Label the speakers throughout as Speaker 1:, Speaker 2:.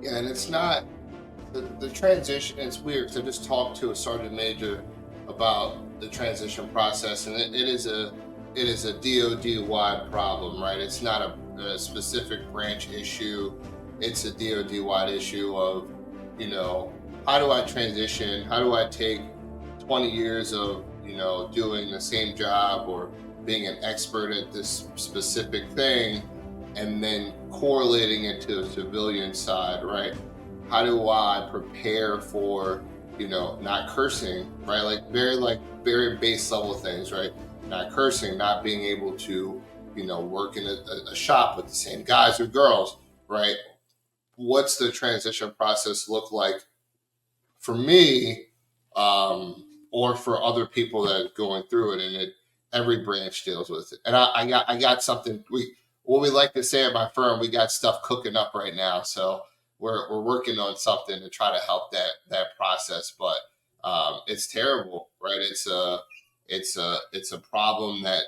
Speaker 1: Yeah, and it's not the transition. It's weird 'cause I just talked to a sergeant major about the transition process, and it is a DoD wide problem, right? It's not a specific branch issue. It's a DoD wide issue of, you know, how do I transition? How do I take 20 years of, doing the same job or being an expert at this specific thing and then correlating it to the civilian side, right? How do I prepare for, not cursing, right? Like very base level things, right? Not cursing, not being able to, work in a shop with the same guys or girls, right? What's the transition process look like for me, or for other people that are going through it? And every branch deals with it. And I got something what we like to say at my firm, we got stuff cooking up right now. So we're working on something to try to help that process. But it's terrible, right? It's a problem that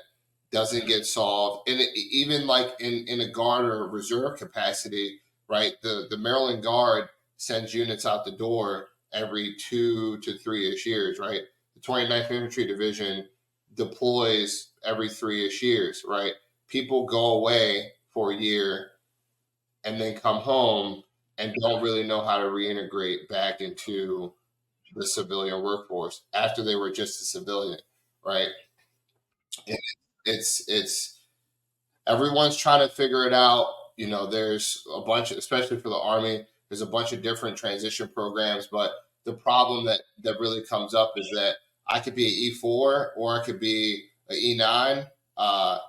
Speaker 1: doesn't get solved. And even like in a guard or a reserve capacity, right? The Maryland Guard sends units out the door every 2 to 3-ish years, right? The 29th Infantry Division deploys every 3-ish years, right? People go away for a year and then come home and don't really know how to reintegrate back into the civilian workforce after they were just a civilian, right? And it's everyone's trying to figure it out. There's a bunch, especially for the Army, there's a bunch of different transition programs, but the problem that really comes up is that I could be an E4 or I could be an E9,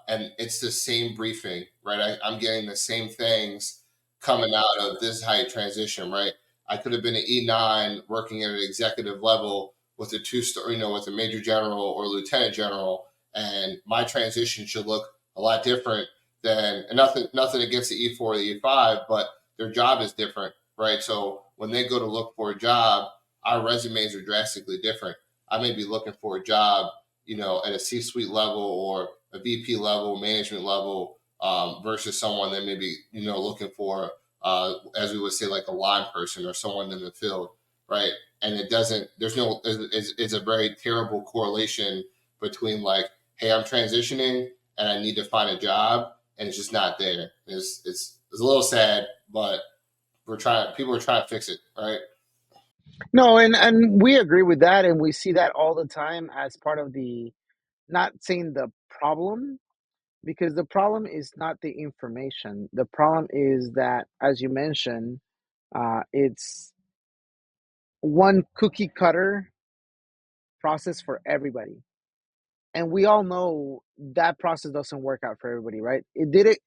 Speaker 1: and it's the same briefing, right? I'm getting the same things coming out of this is how you transition, right? I could have been an E9 working at an executive level with a two-star, with a major general or lieutenant general, and my transition should look a lot different than, and nothing against the E4 or the E5, but their job is different, right? So when they go to look for a job, our resumes are drastically different. I may be looking for a job, at a C-suite level or a VP level, management level, versus someone that may be, looking for, as we would say, like a line person or someone in the field, right? And it's a very terrible correlation between like, hey, I'm transitioning and I need to find a job, and it's just not there. It's a little sad, but people are trying to fix it, right?
Speaker 2: No, and we agree with that, and we see that all the time as part of the, not saying the problem, because the problem is not the information. The problem is that, as you mentioned, it's one cookie cutter process for everybody. And we all know that process doesn't work out for everybody, right? They,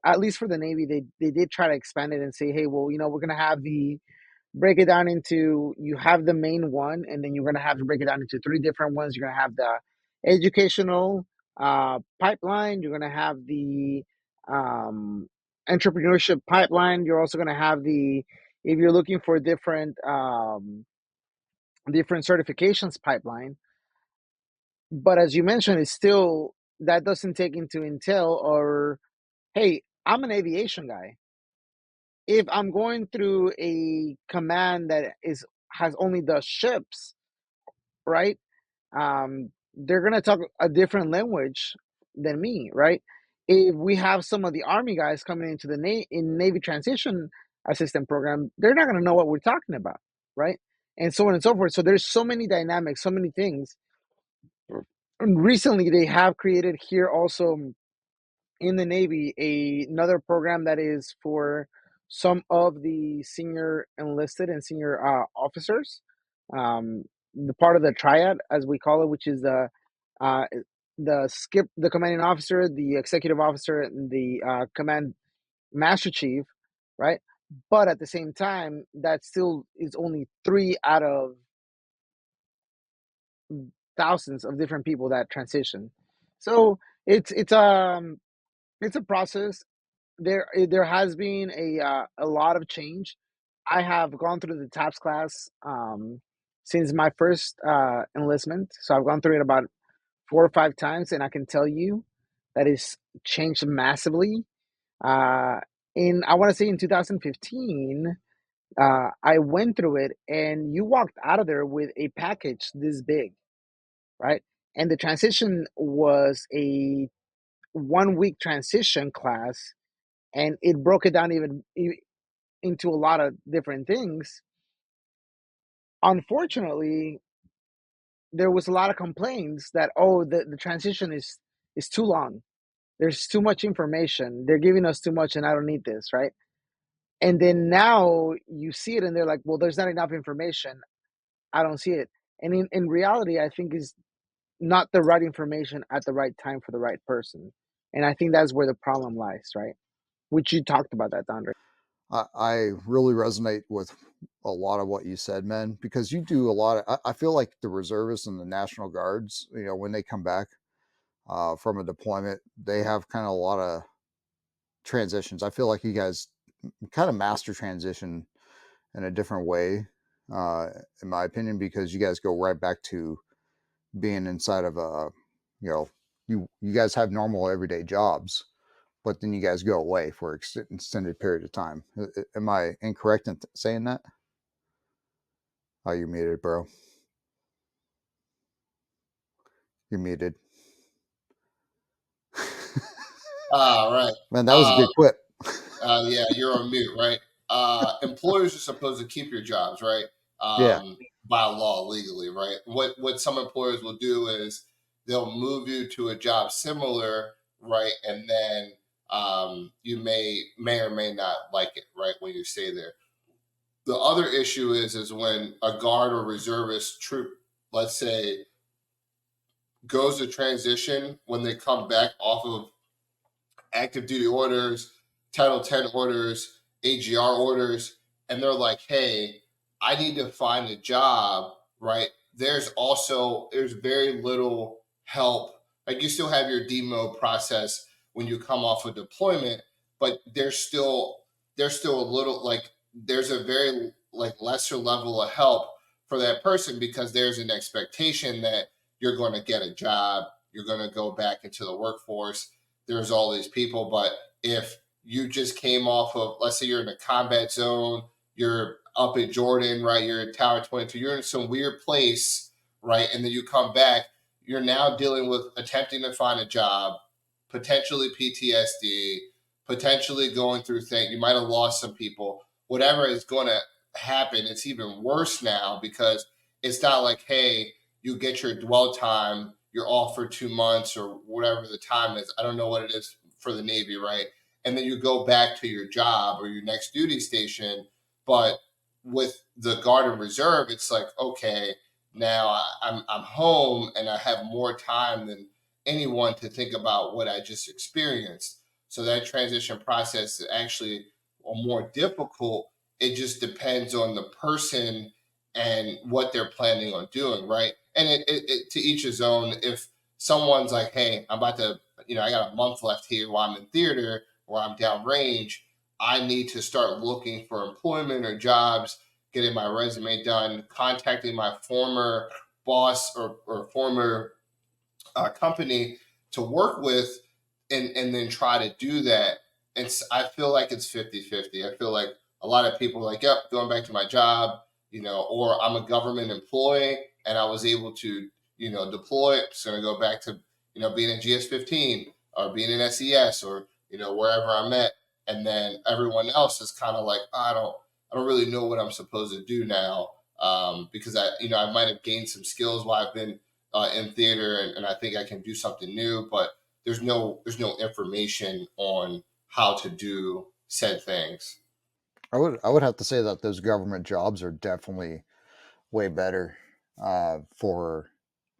Speaker 2: at least for the Navy, they did try to expand it and say, hey, well, we're going to have break it down into, you have the main one, and then you're going to have to break it down into three different ones. You're going to have the educational pipeline. You're going to have the entrepreneurship pipeline. You're also going to have if you're looking for different certifications pipeline. But as you mentioned, it's still, that doesn't take into Intel or, hey, I'm an aviation guy. If I'm going through a command that has only the ships, right? They're gonna talk a different language than me, right? If we have some of the Army guys coming into the Navy transition assistant program, they're not gonna know what we're talking about, right? And so on and so forth. So there's so many dynamics, so many things. And recently, they have created here also in the Navy another program that is for some of the senior enlisted and senior officers, um, the part of the triad, as we call it, which is uh, the commanding officer, the executive officer, and the command master chief, right? but at the same time, that still is only three out of thousands of different people that transition. So it's a process. There has been a lot of change. I have gone through the TAPS class since my first enlistment, so I've gone through it about 4 or 5 times, and I can tell you that it's changed massively. Uh, in I want to say in 2015, I went through it, and you walked out of there with a package this big, right? And the transition was a 1 week transition class, and it broke it down into a lot of different things. Unfortunately, there was a lot of complaints that, oh, the transition is too long. There's too much information. They're giving us too much, and I don't need this, right? And then now you see it, and they're like, well, there's not enough information. I don't see it. And in reality, I think is not the right information at the right time for the right person. And I think that's where the problem lies, right? Which you talked about that, Andre.
Speaker 3: I really resonate with a lot of what you said, man, because you do a lot of, I feel like the reservists and the National Guards, when they come back from a deployment, they have kind of a lot of transitions. I feel like you guys kind of master transition in a different way, uh, in my opinion, because you guys go right back to being inside of a, you know, you guys have normal everyday jobs, but then you guys go away for extended period of time. Am I incorrect in saying that? Oh, you're muted, bro. You're muted.
Speaker 1: Right.
Speaker 3: Man, that was a
Speaker 1: Uh,
Speaker 3: good quip.
Speaker 1: yeah, you're on mute, right? Employers are supposed to keep your jobs, right?
Speaker 3: Yeah.
Speaker 1: By law, legally, right? What some employers will do is they'll move you to a job similar, right? And then you may or may not like it, right? When you stay there. The other issue is when a guard or reservist troop, let's say, goes to transition when they come back off of active duty orders, Title 10 orders, AGR orders, and they're like, hey, I need to find a job, right? There's very little help. Like you still have your demo process when you come off of deployment, but there's still a little like there's a very like lesser level of help for that person because there's an expectation that you're going to get a job, you're going to go back into the workforce, there's all these people. But if you just came off of, let's say you're in a combat zone, you're up at Jordan, right? You're at Tower 22, you're in some weird place, right? And then you come back, you're now dealing with attempting to find a job, potentially PTSD, potentially going through things. You might have lost some people. Whatever is going to happen, it's even worse now because it's not like, hey, you get your dwell time, you're off for 2 months or whatever the time is. I don't know what it is for the Navy, right? And then you go back to your job or your next duty station. But with the Guard and Reserve, it's like, okay, now I'm home and I have more time than anyone to think about what I just experienced. So that transition process is actually more difficult. It just depends on the person and what they're planning on doing, right? And it to each his own. If someone's like, hey, I'm about to, I got a month left here while I'm in theater or I'm downrange, I need to start looking for employment or jobs, getting my resume done, contacting my former boss or former company to work with and then try to do that. I feel like it's 50-50. I feel like a lot of people are like, yep, going back to my job, or I'm a government employee and I was able to, deploy. It's going to go back to, being in GS-15 or being in SES or, wherever I'm at. And then everyone else is kind of like, I don't really know what I'm supposed to do now. Because I might have gained some skills while I've been in theater, and I think I can do something new, but there's no information on how to do said things.
Speaker 3: I would have to say that those government jobs are definitely way better for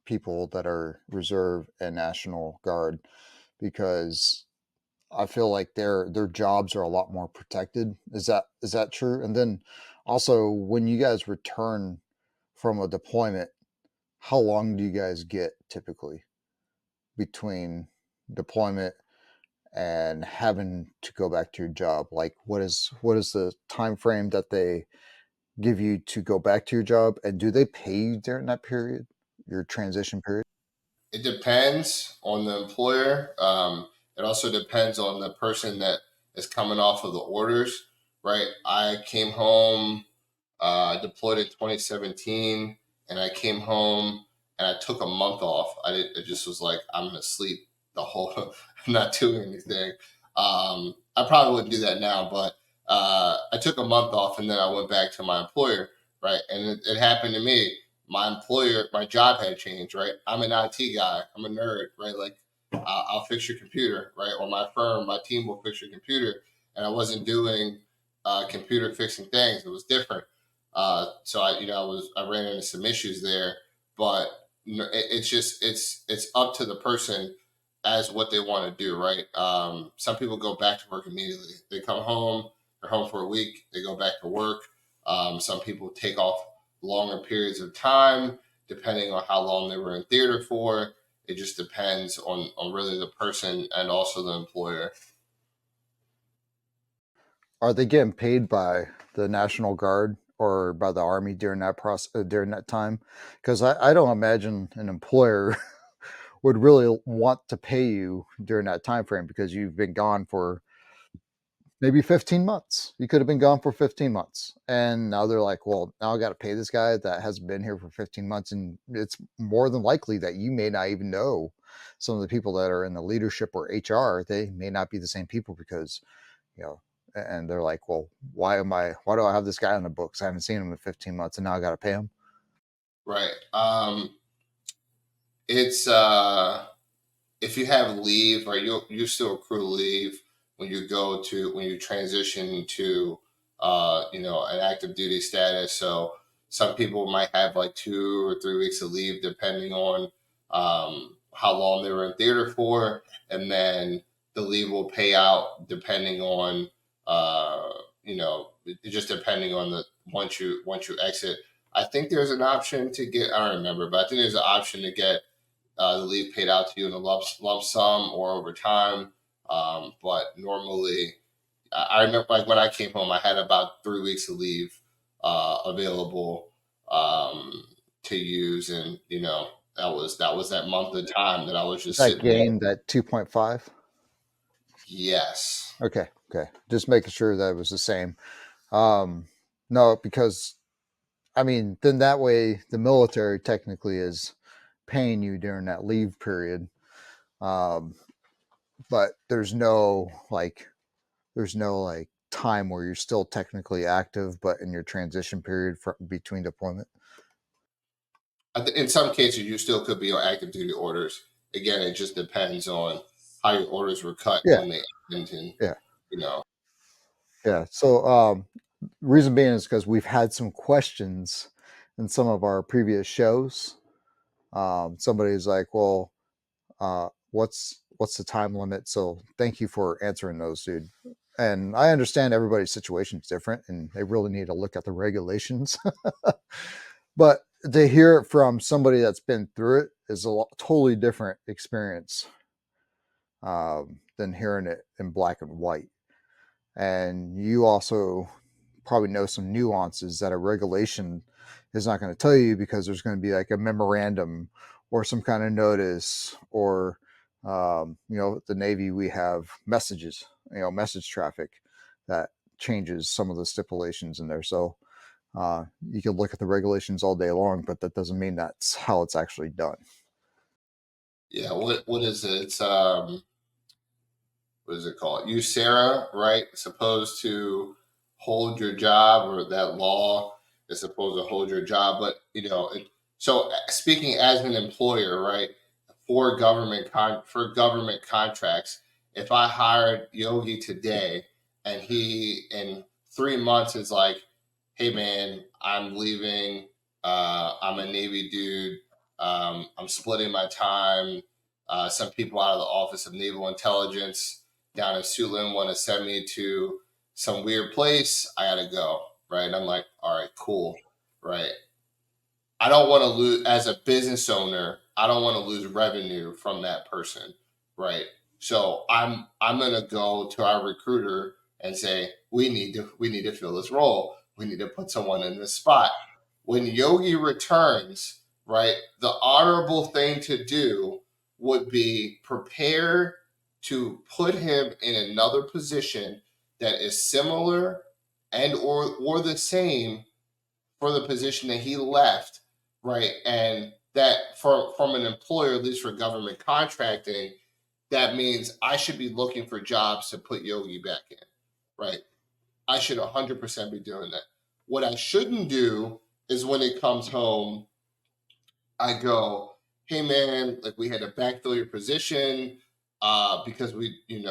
Speaker 3: people that are reserve and National Guard because I feel like their jobs are a lot more protected. Is that true? And then also, when you guys return from a deployment, how long do you guys get typically between deployment and having to go back to your job? Like, what is the time frame that they give you to go back to your job, and do they pay you during that period, your transition period?
Speaker 1: It depends on the employer. It also depends on the person that is coming off of the orders, right? I came home, deployed in 2017, and I came home and I took a month off. I just was like, I'm gonna sleep the whole, I'm not doing anything. I probably wouldn't do that now, but I took a month off and then I went back to my employer, right? And it happened to me. My employer, my job had changed, right? I'm an IT guy. I'm a nerd, right? Like, I'll fix your computer, right? Or my firm, my team will fix your computer. And I wasn't doing computer fixing things. It was different. So I ran into some issues there, but it's just it's up to the person as what they want to do, right? Some people go back to work immediately. They come home, they're home for a week, they go back to work. Some people take off longer periods of time, depending on how long they were in theater for. It just depends on really the person and also the employer.
Speaker 3: Are they getting paid by the National Guard or by the Army during that process, during that time? Because I don't imagine an employer would really want to pay you during that time frame, because you've been gone for maybe 15 months. You could have been gone for 15 months. And now they're like, well, now I got to pay this guy that hasn't been here for 15 months. And it's more than likely that you may not even know some of the people that are in the leadership or HR. They may not be the same people, because, you know, and they're like, well, why do I have this guy on the books? I haven't seen him in 15 months and now I got to pay him.
Speaker 1: Right. It's if you have leave, right, you still accrue leave when you transition to an active duty status. So some people might have like 2 or 3 weeks of leave depending on how long they were in theater for, and then the leave will pay out depending on uh, just depending on the once you exit. I think there's an option to get. I don't remember, but I think there's an option to get the leave paid out to you in a lump sum or over time. But normally, I remember like when I came home, I had about 3 weeks of leave available to use, and that was that month of time that I was
Speaker 3: Is
Speaker 1: just
Speaker 3: that
Speaker 1: sitting there.
Speaker 3: gained at 2.5?
Speaker 1: Yes.
Speaker 3: Okay. Okay. Just making sure that it was the same. No, because I mean, then that way the military technically is paying you during that leave period. Um, but there's no like time where you're still technically active, but in your transition period between deployment.
Speaker 1: In some cases, you still could be on active duty orders. Again, it just depends on how your orders were cut
Speaker 3: Yeah.
Speaker 1: when they ended. And,
Speaker 3: Yeah.
Speaker 1: you know,
Speaker 3: Yeah. So, reason being is because we've had some questions in some of our previous shows. Somebody's like, well, what's the time limit? So thank you for answering those, dude. And I understand everybody's situation is different and they really need to look at the regulations. But to hear it from somebody that's been through it is totally different experience, than hearing it in black and white. And you also probably know some nuances that a regulation is not going to tell you, because there's going to be like a memorandum or some kind of notice, or the Navy, we have messages, message traffic that changes some of the stipulations in there. So you can look at the regulations all day long, but that doesn't mean that's how it's actually done.
Speaker 1: yeah. What is it? It's what is it called? USERA, right? Supposed to hold your job, or that law is supposed to hold your job. But so speaking as an employer, right? For government contracts, if I hired Yogi today and he in 3 months is like, hey man, I'm leaving. I'm a Navy dude. I'm splitting my time. Some people out of the Office of Naval Intelligence down in Suitland want to send me to some weird place. I gotta go, right? And I'm like, all right, cool, right? I don't want to lose as a business owner. I don't want to lose revenue from that person, right? So I'm gonna go to our recruiter and say we need to fill this role. We need to put someone in this spot. When Yogi returns, right, the honorable thing to do would be prepare to put him in another position that is similar and or the same for the position that he left, right? And that from an employer, at least for government contracting, that means I should be looking for jobs to put Yogi back in, right? I should 100% be doing that. What I shouldn't do is when it comes home, I go, hey man, like we had to backfill your position because we, in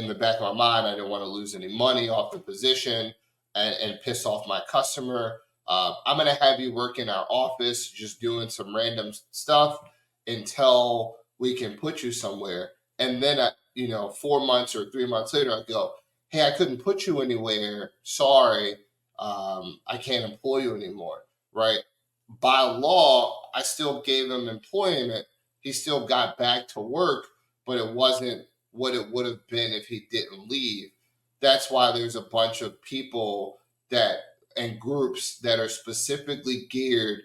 Speaker 1: the back of my mind, I didn't want to lose any money off the position and piss off my customer. I'm going to have you work in our office just doing some random stuff until we can put you somewhere. And then, 4 months or 3 months later, I go, hey, I couldn't put you anywhere. Sorry. I can't employ you anymore. Right. By law, I still gave him employment. He still got back to work, but it wasn't what it would have been if he didn't leave. That's why there's a bunch of people that and groups that are specifically geared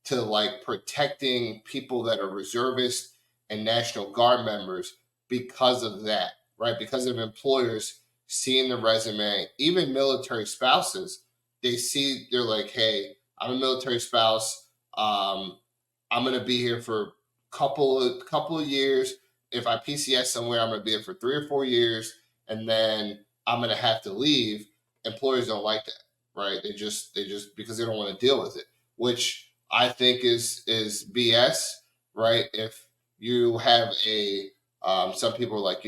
Speaker 1: to like protecting people that are reservists and National Guard members because of that, right? Because of employers seeing the resume, even military spouses, they're like, hey, I'm a military spouse. I'm gonna be here for couple of years. If I PCS somewhere, I'm gonna be here for 3 or 4 years, and then I'm gonna have to leave. Employers don't like that, right? They just because they don't want to deal with it, which I think is BS, right? If you have some people are like,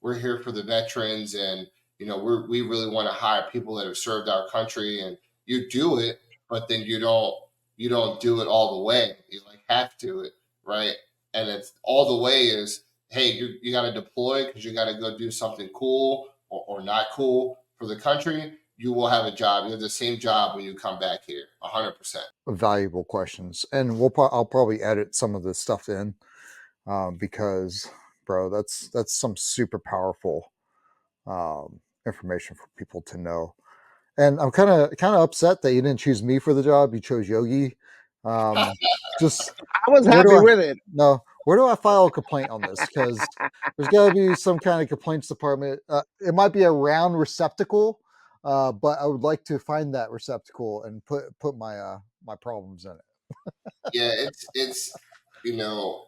Speaker 1: we're here for the veterans, and we really want to hire people that have served our country, and you do it, but then you don't do it all the way. You like have to it, right? And it's all the way is, hey, you got to deploy because you got to go do something cool or not cool for the country. You will have a job. You have the same job when you come back here, 100%.
Speaker 3: Valuable questions, and I'll probably edit some of this stuff in because, bro, that's some super powerful information for people to know. And I'm kind of upset that you didn't choose me for the job. You chose Yogi. Just
Speaker 2: I was
Speaker 3: where do
Speaker 2: happy
Speaker 3: I
Speaker 2: with it.
Speaker 3: no? Where do I file a complaint on this? Because there's got to be some kind of complaints department. It might be a round receptacle, but I would like to find that receptacle and put my my problems in it.
Speaker 1: Yeah, it's you know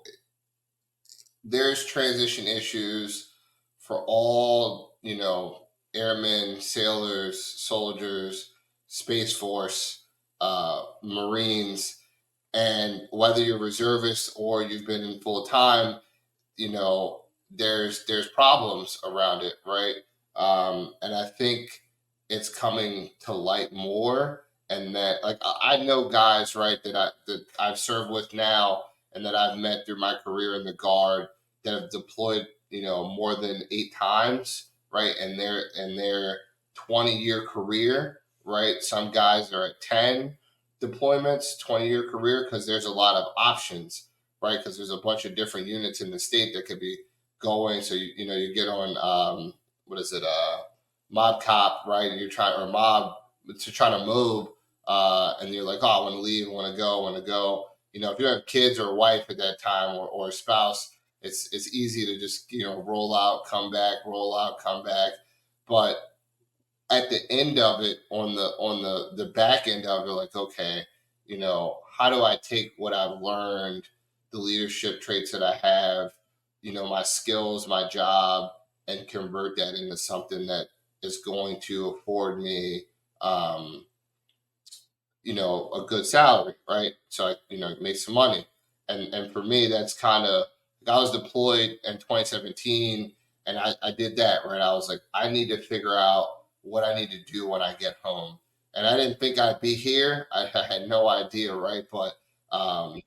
Speaker 1: there's transition issues for all airmen, sailors, soldiers, space force, Marines, and whether you're reservist or you've been in full time, you know there's problems around it, right? And I think it's coming to light more, and that like I know guys, right, that I've served with now and that I've met through my career in the guard that have deployed more than 8 times, right? And their 20-year career, right? Some guys are at 10 deployments, 20-year career, because there's a lot of options, right? Because there's a bunch of different units in the state that could be going. So you get on what is it, mob cop, right? And you're trying or mob to try to move, and you're like, oh, I want to leave, I want to go, I want to go. If you have kids or a wife at that time or a spouse, it's easy to just roll out, come back, roll out, come back. But at the end of it, on the back end of it, like, okay, how do I take what I've learned, the leadership traits that I have, my skills, my job, and convert that into something that is going to afford me um, a good salary, right? So I, make some money. And for me, that's kind of, I was deployed in 2017 and I did that, right? I was like, I need to figure out what I need to do when I get home. And I didn't think I'd be here. I had no idea, right? But, um,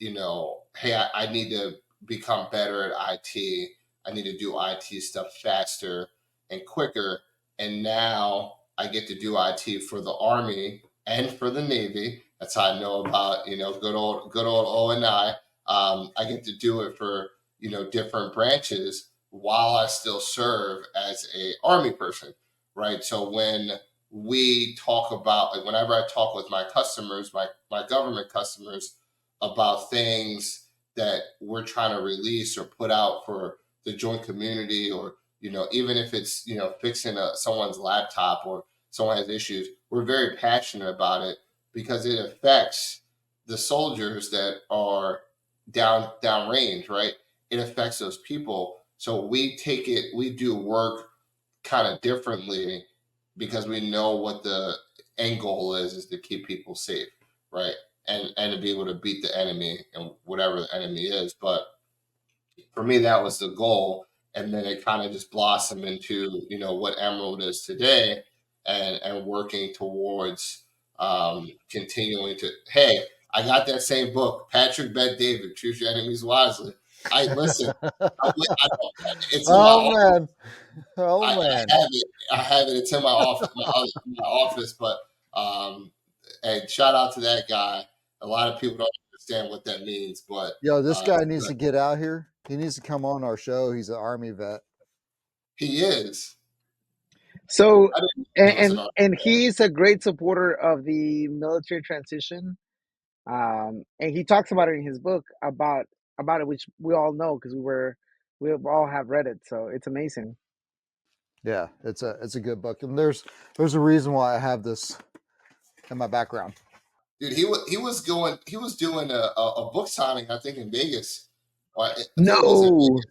Speaker 1: hey, I need to become better at IT. I need to do IT stuff faster. and quicker. And now I get to do IT for the Army and for the Navy. That's how I know about, good old O and I. I get to do it for, different branches while I still serve as a Army person, right? So when we talk about, like, whenever I talk with my customers, my government customers, about things that we're trying to release or put out for the joint community, or even if it's fixing someone's laptop, or someone has issues, we're very passionate about it because it affects the soldiers that are downrange, right? It affects those people. So we do work kind of differently because we know what the end goal is to keep people safe, right? And to be able to beat the enemy and whatever the enemy is. But for me, that was the goal. And then it kind of just blossomed into, what Emerald is today, and working towards continuing to, hey, I got that same book, Patrick Bet David, Choose Your Enemies Wisely. I listen, it's in my
Speaker 3: Oh
Speaker 1: office.
Speaker 3: man. Oh
Speaker 1: I
Speaker 3: man.
Speaker 1: have it. I have it. It's in my office, my office. But and shout out to that guy. A lot of people don't understand what that means, but
Speaker 3: Yo, this guy needs to get out here. He needs to come on our show. He's an Army vet.
Speaker 1: he is.
Speaker 2: So,
Speaker 1: I didn't know he was an
Speaker 2: and he's a great supporter of the military transition. And he talks about it in his book about it, which we all know because we all have read it. So it's amazing.
Speaker 3: Yeah, it's a good book, and there's a reason why I have this in my background.
Speaker 1: dude. He was doing a book signing, I think, in Vegas. I think it was in
Speaker 2: No.
Speaker 1: Vegas.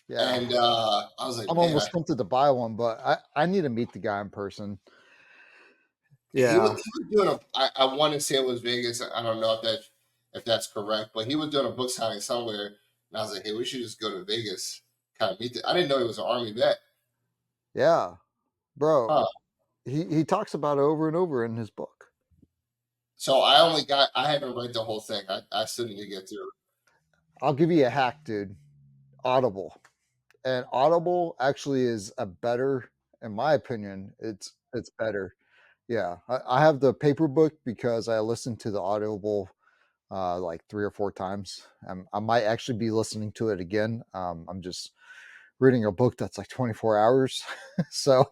Speaker 3: Yeah,
Speaker 1: And I was like,
Speaker 3: I'm
Speaker 1: man,
Speaker 3: almost tempted to buy one, but I need to meet the guy in person.
Speaker 1: he was
Speaker 3: Yeah,
Speaker 1: he was doing I want to say it was Vegas. I don't know if that's correct, but he was doing a book signing somewhere, and I was like, hey, we should just go to Vegas, kind of meet. I didn't know he was an Army vet.
Speaker 3: yeah, bro.
Speaker 1: Huh.
Speaker 3: He talks about it over and over in his book.
Speaker 1: So I haven't read the whole thing. I still need to get through it.
Speaker 3: I'll give you a hack, dude. Audible. And Audible actually is a better, in my opinion, it's better. Yeah, I have the paper book because I listened to the Audible like 3 or 4 times. I might actually be listening to it again. I'm just reading a book that's like 24 hours, so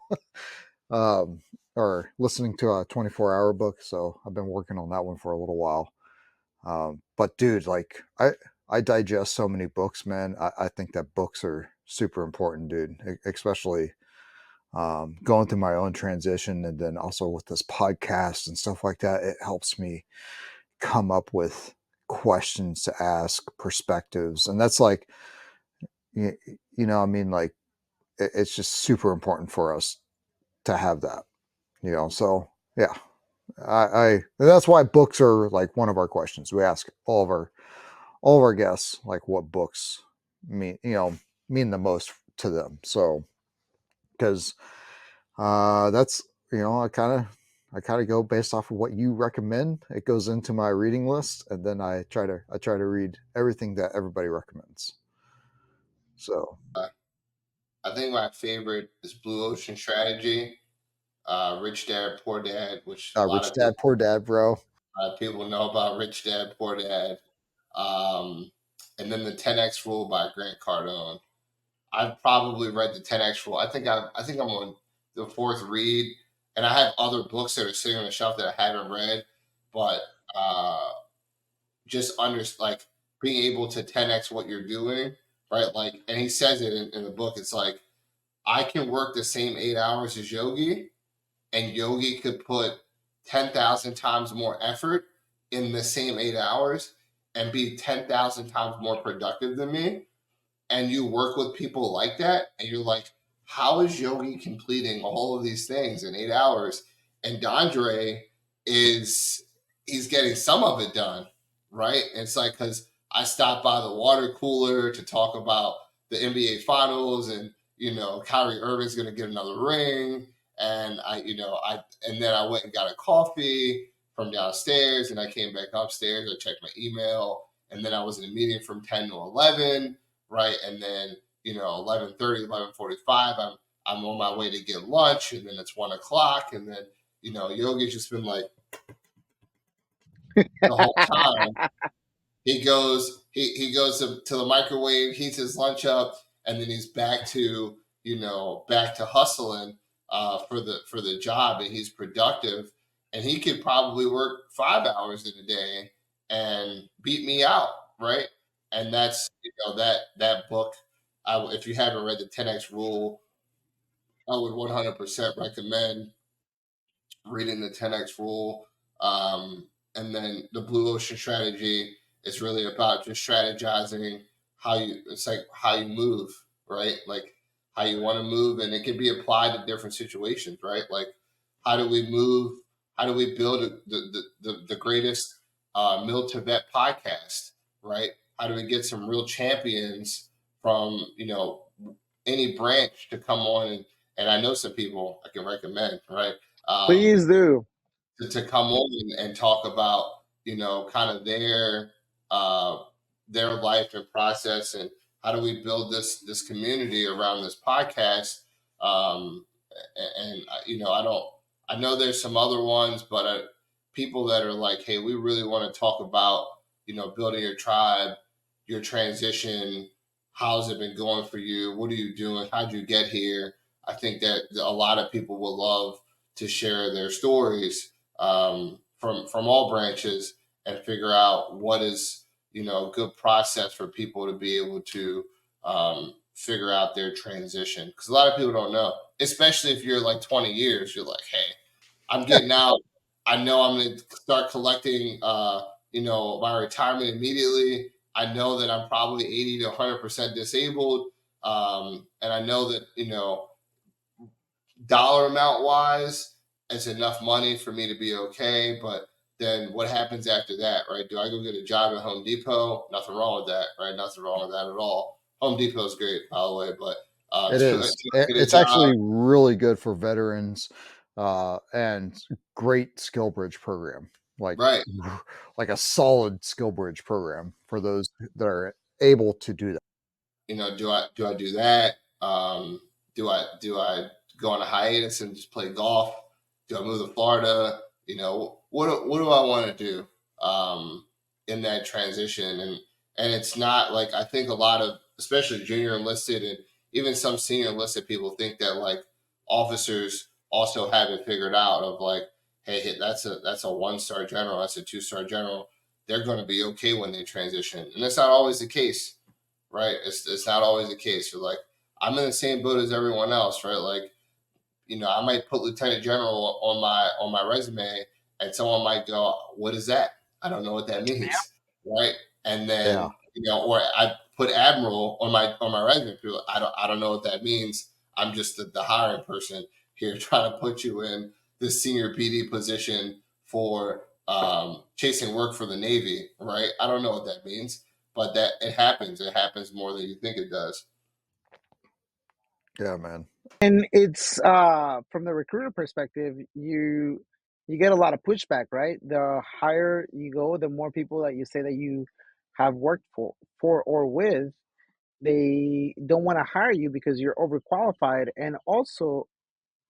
Speaker 3: um, or listening to a 24-hour book. So I've been working on that one for a little while. But dude, like I digest so many books, man. I think that books are super important, dude, especially going through my own transition, and then also with this podcast and stuff like that. It helps me come up with questions to ask, perspectives, and that's like, I mean, like it's just super important for us to have that, So yeah, I that's why books are like one of our questions. We ask all of our guests like what books mean mean the most to them. So because that's I kind of go based off of what you recommend. It goes into my reading list, and then I try to read everything that everybody recommends. So
Speaker 1: I think my favorite is Blue Ocean Strategy, Rich Dad Poor Dad, which
Speaker 3: Rich Dad Poor Dad, bro.
Speaker 1: a lot of people know about Rich Dad Poor Dad, um, and then the 10X Rule by Grant Cardone. I've probably read the 10X Rule. I think I'm on the fourth read, and I have other books that are sitting on the shelf that I haven't read, but just like being able to 10X what you're doing, right? Like, and he says it in the book. It's like, I can work the same 8 hours as Yogi, and Yogi could put 10,000 times more effort in the same 8 hours and be 10,000 times more productive than me. And you work with people like that, and you're like, how is Yogi completing all of these things in 8 hours? And Dondre he's getting some of it done, right? And it's like, because I stopped by the water cooler to talk about the NBA Finals, and Kyrie Irving's going to get another ring, and and then I went and got a coffee from downstairs, and I came back upstairs. I checked my email, and then I was in a meeting from 10 to 11, right? And then 11:30, 11:45, I'm on my way to get lunch, and then it's 1 o'clock, and then Yogi's just been like the whole time. He goes to the microwave, heats his lunch up, and then he's back to hustling for the job, and he's productive, and he could probably work 5 hours in a day and beat me out, right? And that's that book. If you haven't read the 10x Rule, I would 100% recommend reading the 10x Rule. And then the Blue Ocean Strategy is really about just strategizing it's like how you move, right? Like how you want to move, and it can be applied to different situations, right? Like how do we move? How do we build the greatest Mill to Vet podcast, right? How do we get some real champions from any branch to come on, and I know some people I can recommend, right?
Speaker 2: Please do.
Speaker 1: To come on and talk about kind of uh, their life and process, and how do we build this community around this podcast. um, and I know there's some other ones, but people that are like, hey, we really want to talk about building your tribe, your transition, how's it been going for you, what are you doing, how'd you get here. I think that a lot of people will love to share their stories from all branches, and figure out what is a good process for people to be able to figure out their transition, because a lot of people don't know, especially if you're like 20 years. You're like, hey, I'm getting out, I know I'm going to start collecting my retirement immediately. I know that I'm probably 80 to 100% disabled, and I know that dollar amount wise, it's enough money for me to be okay. But then what happens after that, right? Do I go get a job at Home Depot? Nothing wrong with that, right? Nothing wrong with that at all. Home Depot is great, by the way, but
Speaker 3: It
Speaker 1: do I
Speaker 3: is.
Speaker 1: get a
Speaker 3: It's
Speaker 1: job?
Speaker 3: actually really good for veterans, and great skill bridge program, like
Speaker 1: Right.
Speaker 3: like a solid skill bridge program for those that are able to do that.
Speaker 1: Do I do that? Do I go on a hiatus and just play golf? Do I move to Florida? What do I want to do in that transition? And it's not like, I think a lot of, especially junior enlisted and even some senior enlisted people, think that like officers also have it figured out, of like, hey, that's a 1-star general, that's a 2-star general. They're going to be okay when they transition, and that's not always the case, right? It's not always the case. You're like, I'm in the same boat as everyone else, right? Like, I might put lieutenant general on my resume, and someone might go, "What is that? I don't know what that means," right? And
Speaker 3: Yeah,
Speaker 1: then or I put admiral on my resume. People, I don't know what that means. I'm just the hiring person here, trying to put you in this senior PD position for chasing work for the Navy, right? I don't know what that means, but that it happens. It happens more than you think it does.
Speaker 3: yeah, man.
Speaker 2: And it's from the recruiter perspective, you get a lot of pushback, right? The higher you go, the more people that you say that you have worked for or with, they don't want to hire you because you're overqualified, and also,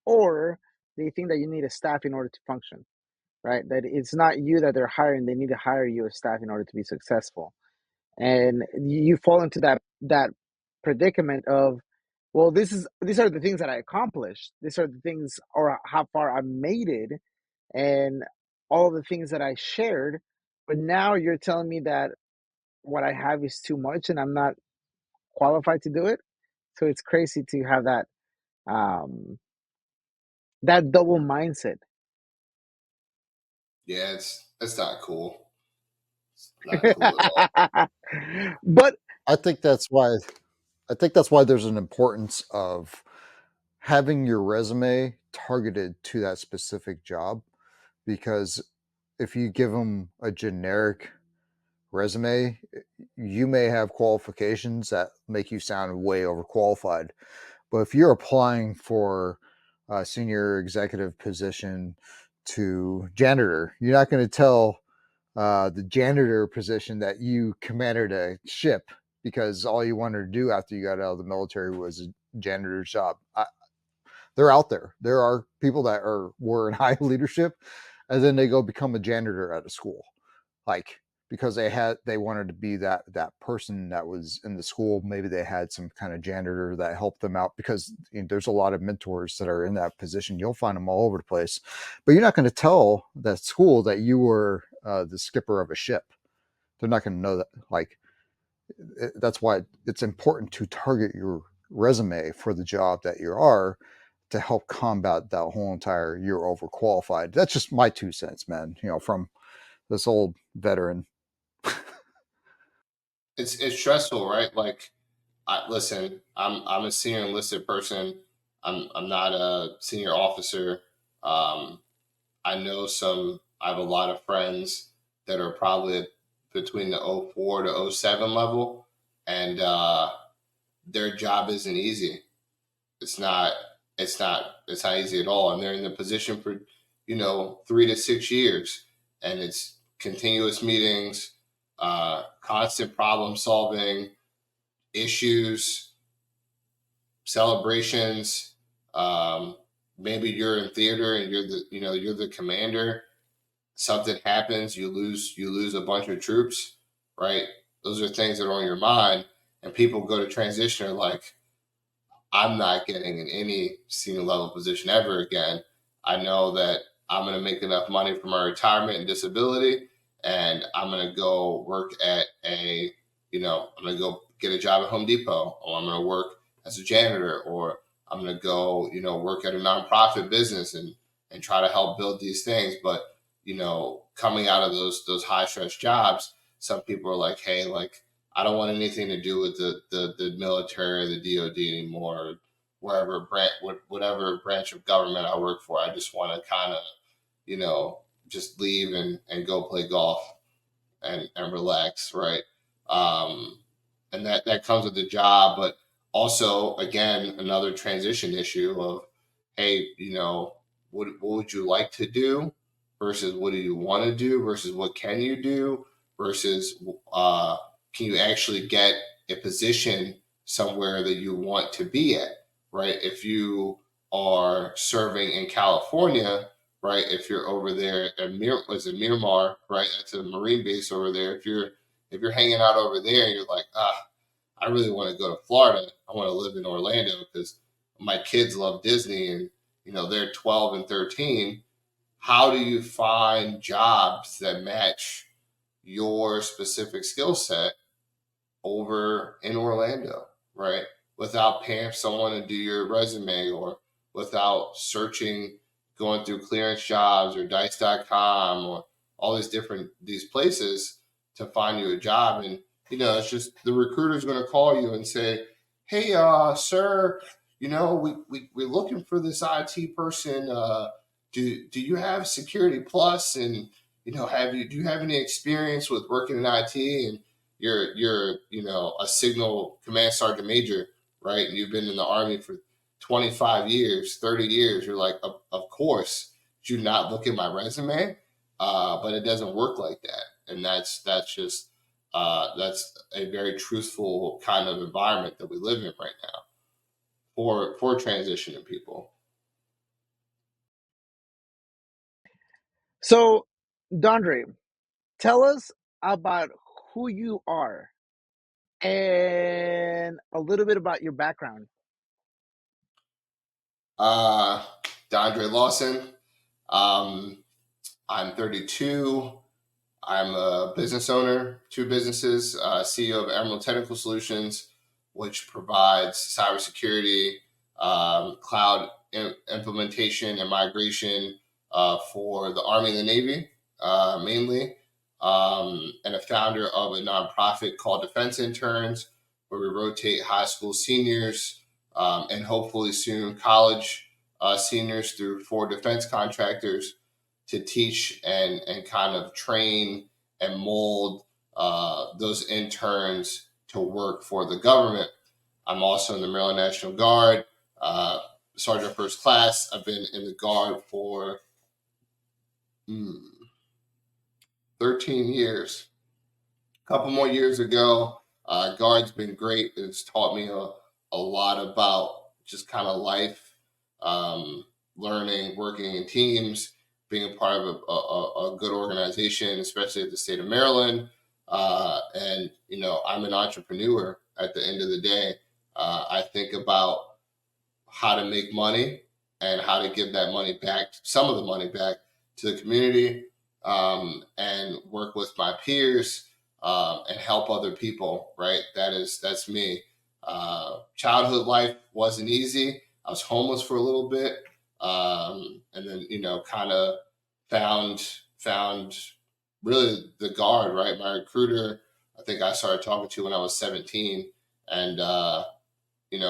Speaker 2: or they think that you need a staff in order to function, right? That it's not you that they're hiring; they need to hire you as staff in order to be successful. And you fall into that predicament of, well, these are the things that I accomplished, these are the things, or how far I made it, and all of the things that I shared, but now you're telling me that what I have is too much and I'm not qualified to do it. So it's crazy to have um that double mindset.
Speaker 1: Yeah, it's not cool. It's not cool at all.
Speaker 2: But
Speaker 3: I think that's why. I think that's why there's an importance of having your resume targeted to that specific job, because if you give them a generic resume, you may have qualifications that make you sound way overqualified. But if you're applying for a senior executive position to janitor, you're not going to tell the janitor position that you commanded a ship because all you wanted to do after you got out of the military was a janitor's job. They're out there. There are people that were in high leadership, and then they go become a janitor at a school, like because they wanted to be that person that was in the school. Maybe they had some kind of janitor that helped them out, because there's a lot of mentors that are in that position. You'll find them all over the place, but you're not going to tell that school that you were the skipper of a ship. They're not going to know that. Like, that's why it's important to target your resume for the job that you are, to help combat that whole entire "you're overqualified." That's just my 2 cents, man. From this old veteran.
Speaker 1: It's stressful, right? Like, listen, I'm a senior enlisted person. I'm not a senior officer. Um, I know some. I have a lot of friends that are probably between the '04 to '07 level, and their job isn't easy. It's not. It's not. It's not easy at all, and they're in the position for 3 to 6 years, and it's continuous meetings, constant problem solving, issues, celebrations. Um, Maybe you're in theater and you're the commander. Something happens, you lose a bunch of troops, right? Those are things that are on your mind, and people go to transition are like, I'm not getting in any senior level position ever again. I know that I'm going to make enough money for my retirement and disability, and I'm going to go work at I'm going to go get a job at Home Depot, or I'm going to work as a janitor, or I'm going to go, work at a nonprofit business and try to help build these things. But, coming out of those high stress jobs, some people are like, hey, like, I don't want anything to do with the military or the DoD anymore, or whatever branch of government I work for. I just want to kind of, just leave and go play golf and relax, right? Um, and that comes with the job, but also again another transition issue of, hey, what would you like to do versus what do you want to do versus what can you do versus can you actually get a position somewhere that you want to be at, right? If you are serving in California, right? If you're over there at Miramar, right? That's a Marine base over there. If you're hanging out over there and you're like, I really want to go to Florida. I want to live in Orlando because my kids love Disney and they're 12 and 13. How do you find jobs that match your specific skill set over in Orlando, right? Without paying someone to do your resume, or without searching, going through clearance jobs or dice.com or all these places to find you a job. And, it's just the recruiter's going to call you and say, hey, sir, we're looking for this IT person. Do you have Security Plus? And, do you have any experience with working in IT? And you're a signal command sergeant major, right? And you've been in the Army for 25 years, 30 years. You're like, of course, do not look at my resume. But it doesn't work like that. And that's just that's a very truthful kind of environment that we live in right now for transitioning people.
Speaker 2: So, Dondre, tell us about who you are and a little bit about your background.
Speaker 1: Uh, Dondre Lawson. Um, I'm 32. I'm a business owner, 2 businesses, CEO of Emerald Technical Solutions, which provides cybersecurity, cloud implementation and migration for the Army and the Navy, mainly, and a founder of a nonprofit called Defense Interns, where we rotate high school seniors and hopefully soon college seniors through 4 defense contractors to teach and kind of train and mold those interns to work for the government. I'm also in the Maryland National Guard, Sergeant First Class. I've been in the Guard for 13 years. A couple more years ago, Guard's been great. It's taught me a lot about just kind of life, um, learning, working in teams, being a part of a good organization, especially at the state of Maryland. And, I'm an entrepreneur at the end of the day. I think about how to make money and how to give that money back, some of the money back to the community, and work with my peers, and help other people. Right, that's me. Childhood life wasn't easy. I was homeless for a little bit, and then kind of found really the guard. Right, my recruiter. I think I started talking to when I was 17, and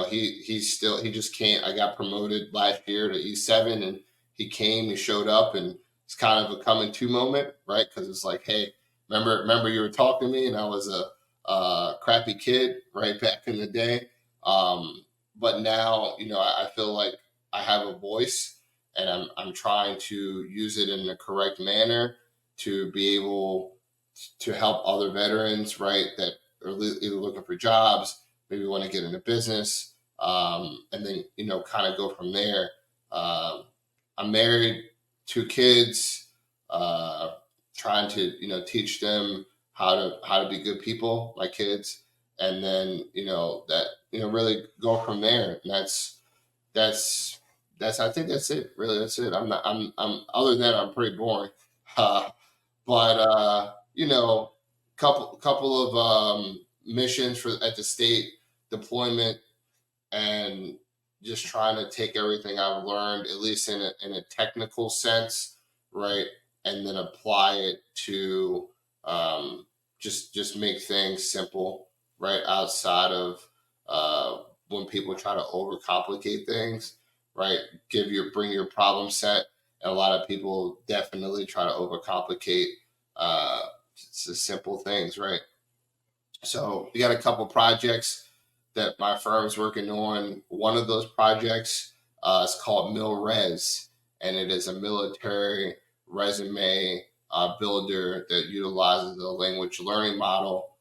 Speaker 1: he just can't. I got promoted last year to E7, and he showed up, and it's kind of a coming to moment, right? Because it's like, hey, remember you were talking to me, and I was a crappy kid, right, back in the day. But now, I feel like I have a voice, and I'm trying to use it in the correct manner to be able to help other veterans, right, that are either looking for jobs, maybe want to get into business, and then kind of go from there. Um, I'm married, 2 kids, uh, trying to teach them how to be good people, my kids, and then that really go from there. And that's I think that's it. Really, that's it. I'm other than that, I'm pretty boring. Uh, but couple of missions for at the state deployment, and just trying to take everything I've learned, at least in a technical sense, right, and then apply it to, just make things simple, right, outside of when people try to overcomplicate things, right, bring your problem set, and a lot of people definitely try to overcomplicate uh, just simple things, right. So we got a couple projects that my firm's working on. One of those projects is called MilRes, and it is a military resume builder that utilizes the language learning model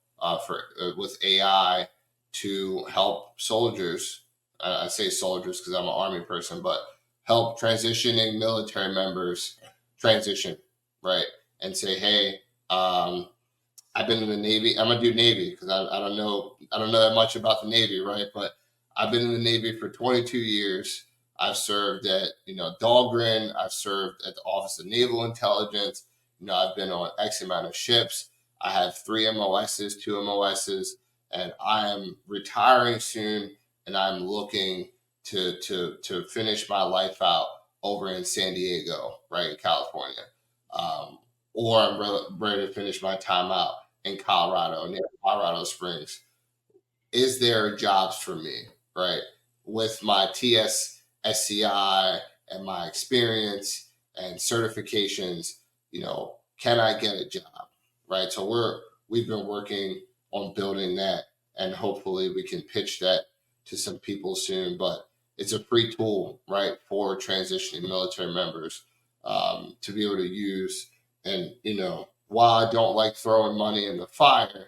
Speaker 1: for with AI to help soldiers. I say soldiers because I'm an army person, but help transitioning military members transition, right, and say, hey, um, I've been in the Navy. I'm gonna do Navy because I don't know that much about the Navy, right? But I've been in the Navy for 22 years. I've served at Dahlgren. I've served at the Office of Naval Intelligence. I've been on X amount of ships. I have 3 MOSs, 2 MOSs, and I am retiring soon. And I'm looking to finish my life out over in San Diego, right in California, um, or I'm ready to finish my time out in Colorado, near Colorado Springs. Is there jobs for me, right? With my TS SCI and my experience and certifications, can I get a job, right? So we've been working on building that, and hopefully we can pitch that to some people soon. But it's a free tool, right, for transitioning military members, to be able to use. And while I don't like throwing money in the fire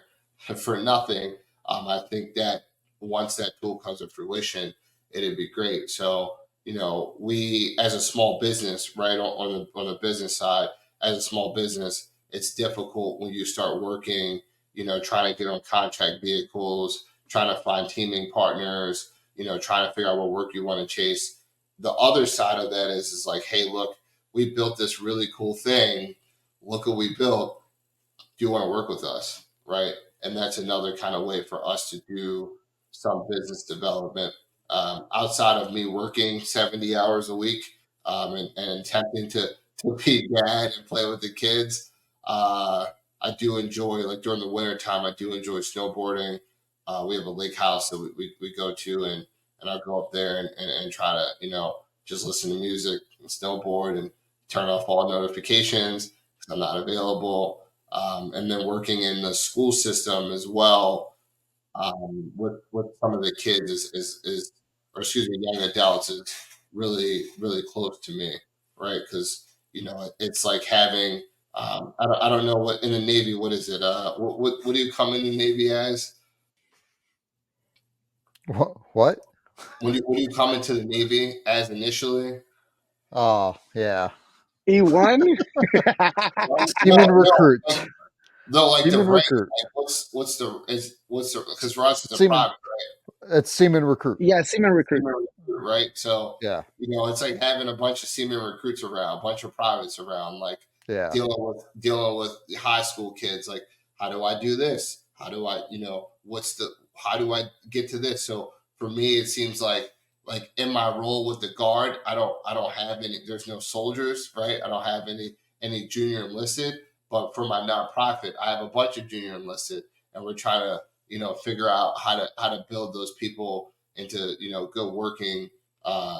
Speaker 1: for nothing, I think that once that tool comes to fruition, it'd be great. So, we as a small business, right, on the business side, as a small business, it's difficult when you start working, trying to get on contract vehicles, trying to find teaming partners, trying to figure out what work you want to chase. The other side of that is like, hey, look, we built this really cool thing. Look what we built. Do you want to work with us, right? And that's another kind of way for us to do some business development, outside of me working 70 hours a week, and attempting to be dad and play with the kids. uh, I do enjoy, like during the winter time, I do enjoy snowboarding. We have a lake house that we go to, and I go up there and try to just listen to music and snowboard and turn off all notifications because I'm not available. And then working in the school system as well, with some of the kids is or excuse me, young adults is really close to me, right? Because it's like having, I don't know what in the Navy, what is it? What do you come in the Navy as?
Speaker 3: What?
Speaker 1: when you come into the Navy as initially.
Speaker 3: Oh yeah,
Speaker 2: E1.
Speaker 3: seaman
Speaker 1: No,
Speaker 3: recruit,
Speaker 1: like the
Speaker 3: seaman
Speaker 1: rank.
Speaker 3: recruit,
Speaker 1: Like what's the because Russ is a
Speaker 3: seaman.
Speaker 1: private,
Speaker 3: It's seaman recruit.
Speaker 2: Yeah, seaman recruit.
Speaker 1: seaman recruit, right? So,
Speaker 3: Yeah,
Speaker 1: it's like having a bunch of seaman recruits around, a bunch of privates around, like
Speaker 3: yeah.
Speaker 1: dealing with the high school kids. Like, how do I do this? How do I, how do I get to this? So for me, it seems like in my role with the guard, I don't have any. There's no soldiers, right? I don't have any junior enlisted. But for my nonprofit, I have a bunch of junior enlisted, and we're trying to figure out how to build those people into good working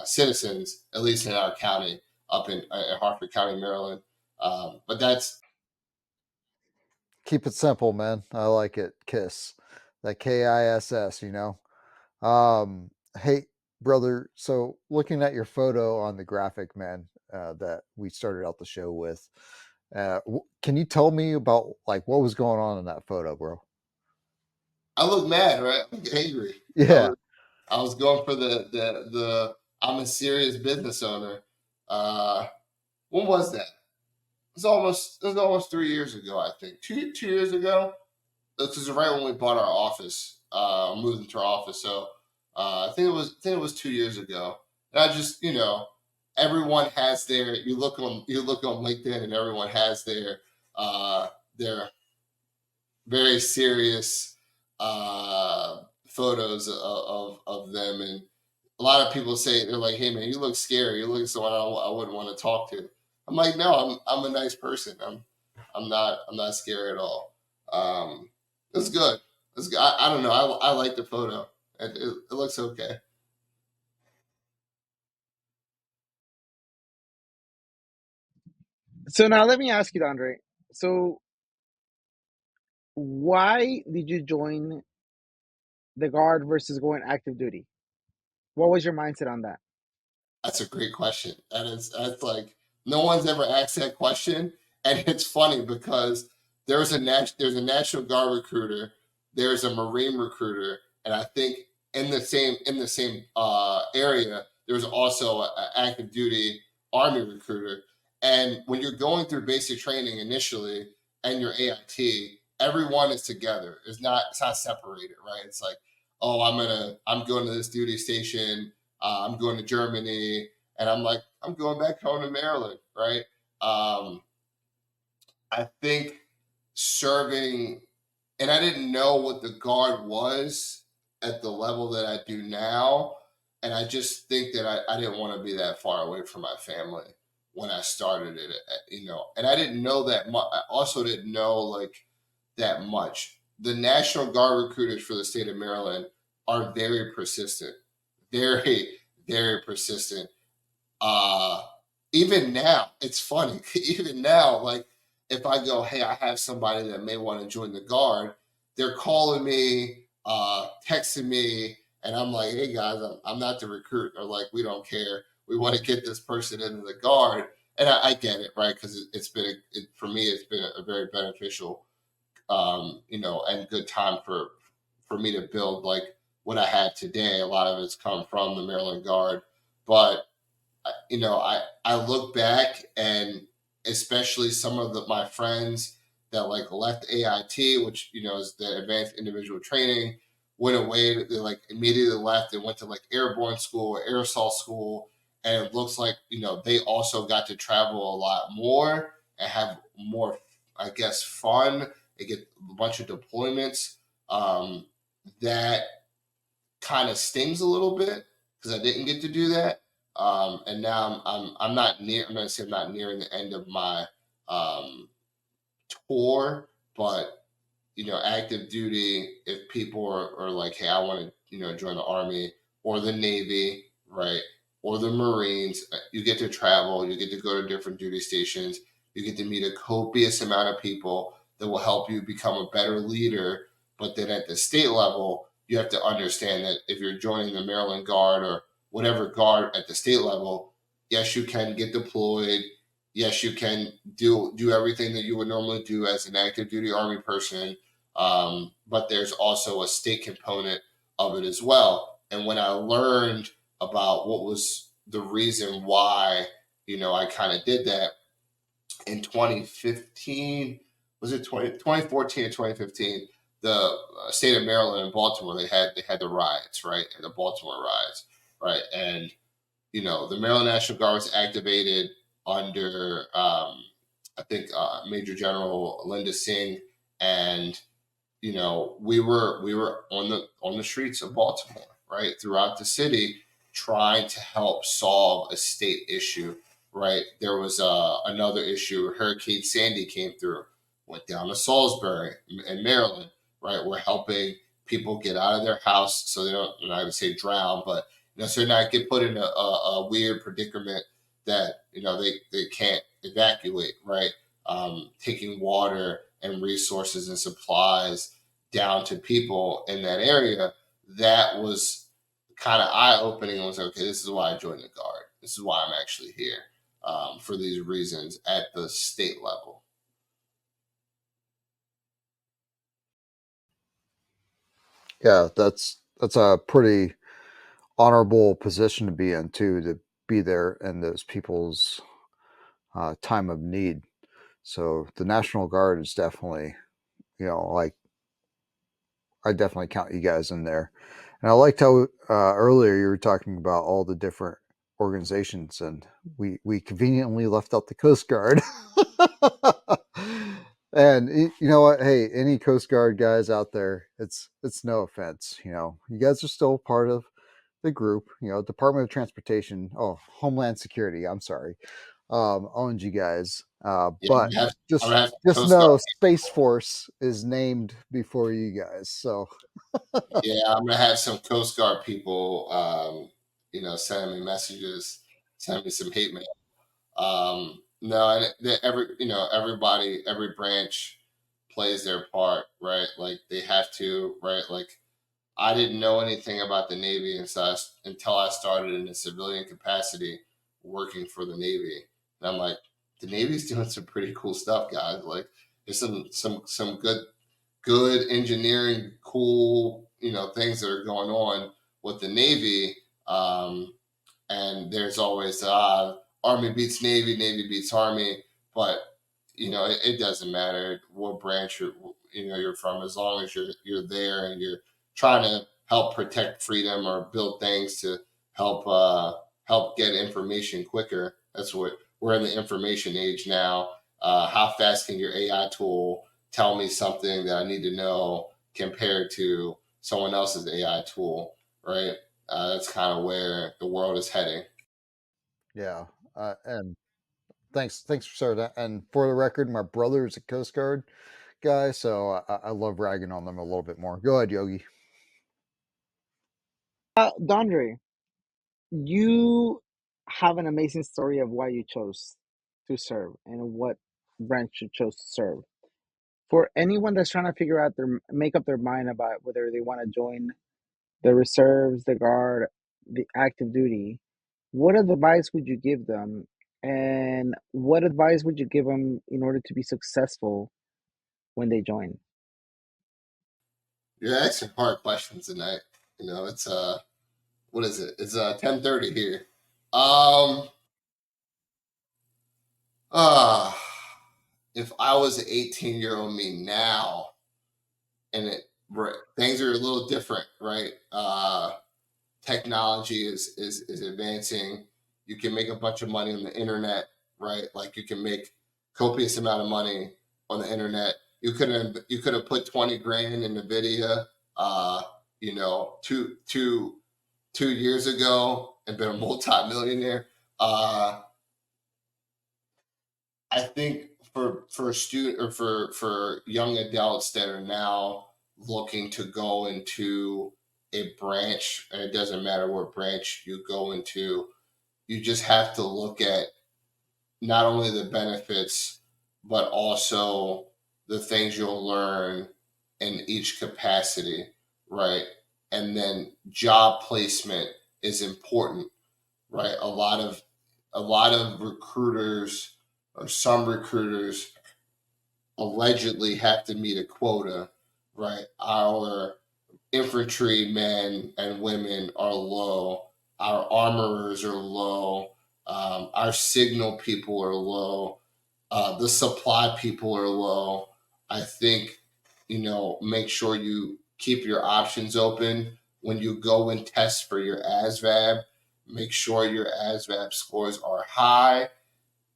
Speaker 1: citizens, at least in our county, up in Hartford County, Maryland. But that's
Speaker 3: Keep it simple, man. I like it. KISS, that KISS. Hey, brother. So looking at your photo on the graphic, man, that we started out the show with, can you tell me about like what was going on in that photo, bro?
Speaker 1: I look mad, right? I look angry. I
Speaker 3: Yeah.
Speaker 1: was I was going for the I'm a serious business owner. Uh, when was that? It was almost 3 years ago, I think. Two years ago. This is right when we bought our office, moved into our office. So I think it was 2 years ago. And I just everyone has you look on LinkedIn, and everyone has their very serious photos of them, and a lot of people say they're like, "Hey man, you look scary. You look like someone I wouldn't want to talk to." I'm like, "No, I'm a nice person. I'm not scary at all." It's good. It's good. I don't know. I like the photo. It looks okay.
Speaker 2: So now let me ask you, Andre. So why did you join the guard versus going active duty? What was your mindset on that?
Speaker 1: That's a great question. That's like no one's ever asked that question, and it's funny because there's a National Guard recruiter, there's a Marine recruiter, and I think in the same area there's also an active duty Army recruiter. And when you're going through basic training initially and your AIT, everyone is together. It's not separated, right? It's like, oh, I'm going to this duty station, I'm going to Germany, and I'm like, I'm going back home to Maryland, right? Um, I think serving, and I didn't know what the guard was at the level that I do now. And I just think that I didn't want to be that far away from my family when I started it. And I didn't know that much. I also didn't know like that much. The National Guard recruiters for the state of Maryland are very persistent, very, very persistent. uh Even now, it's funny. Even now, like if I go, hey, I have somebody that may want to join the guard, they're calling me, texting me, and I'm like, hey guys, I'm not the recruit. Or like, we don't care, we want to get this person into the guard. And I get it, right? Because for me, it's been a very beneficial, and good time for me to build like what I had today. A lot of it's come from the Maryland Guard. But I look back, and especially some of my friends that like left AIT, which is the Advanced Individual Training, went away. They like immediately left and went to like airborne school, aerosol school, and it looks like they also got to travel a lot more and have more, I guess, fun. They get a bunch of deployments. That kind of stings a little bit because I didn't get to do that. And now I'm not near. I'm going to say I'm not nearing the end of my um, tour, but active duty. If people are like, hey, I want to join the Army or the Navy, right, or the Marines, you get to travel. You get to go to different duty stations. You get to meet a copious amount of people that will help you become a better leader. But then at the state level, you have to understand that if you're joining the Maryland Guard or whatever guard at the state level, yes, you can get deployed. Yes, you can do everything that you would normally do as an active duty Army person, but there's also a state component of it as well. And when I learned about what was the reason why, I kind of did that in 2015, was it 2014 or 2015? The state of Maryland and Baltimore, they had the riots, right? And the Baltimore riots, right? And the Maryland National Guard was activated under, I think, Major General Linda Singh, and we were on the streets of Baltimore, right, throughout the city, trying to help solve a state issue. Right, there was another issue. Hurricane Sandy came through, went down to Salisbury in Maryland. Right, we're helping people get out of their house so they don't, I would say drown, but so they not get put in a weird predicament that they can't evacuate. Right, taking water and resources and supplies down to people in that area. That was kind of eye opening. I was like, okay, this is why I joined the Guard. This is why I'm actually here, for these reasons at the state level.
Speaker 3: Yeah, that's a pretty honorable position to be in too, to be there in those people's time of need. So the National Guard is definitely, like, I definitely count you guys in there. And I liked how earlier you were talking about all the different organizations, and we conveniently left out the Coast Guard. And you know what? Hey, any Coast Guard guys out there, it's no offense. You guys are still part of the group. Department of Transportation, Homeland Security. I'm sorry, owns you guys.
Speaker 1: Yeah,
Speaker 3: But
Speaker 1: I'm
Speaker 3: just
Speaker 1: gonna have
Speaker 3: just
Speaker 1: Coast Guard.
Speaker 3: know Space Force is named before you guys. So
Speaker 1: Yeah, I'm gonna have some Coast Guard people, sending me messages, sending me some hate mail. No, and everybody, every branch plays their part, right? Like they have to, right? Like I didn't know anything about the Navy until I started in a civilian capacity working for the Navy. And I'm like, the Navy's doing some pretty cool stuff, guys. Like there's some good engineering, cool, things that are going on with the Navy. And there's always Army beats Navy, Navy beats Army, but it doesn't matter what branch you're from, as long as you're there and you're trying to help protect freedom or build things to help help get information quicker. That's what we're in the information age now. How fast can your AI tool tell me something that I need to know compared to someone else's AI tool, right? That's kind of where the world is heading.
Speaker 3: yeah, and thanks for that. And for the record, my brother is a Coast Guard guy, so I love ragging on them a little bit more. Go ahead, Yogi.
Speaker 2: Dondre, you have an amazing story of why you chose to serve and what branch you chose to serve. For anyone that's trying to figure out make up their mind about whether they want to join the reserves, the guard, the active duty, what advice would you give them? And what advice would you give them in order to be successful when they join?
Speaker 1: You're asking hard questions tonight. It's what is it? It's 10:30 here. Um uh if I was an 18-year-old me now, and things are a little different, right? Technology is advancing. You can make a bunch of money on the internet, right? Like you can make copious amount of money on the internet. You could have put 20 grand in Nvidia, uh, 2 years ago and been a multimillionaire. Uh, I think for a student or for young adults that are now looking to go into a branch, and it doesn't matter what branch you go into, you just have to look at not only the benefits but also the things you'll learn in each capacity, right? And then job placement is important, right? A lot of recruiters, or some recruiters, allegedly have to meet a quota, right? Our infantry men and women are low, our armorers are low, our signal people are low, the supply people are low. I think, make sure you keep your options open when you go and test for your ASVAB. Make sure your ASVAB scores are high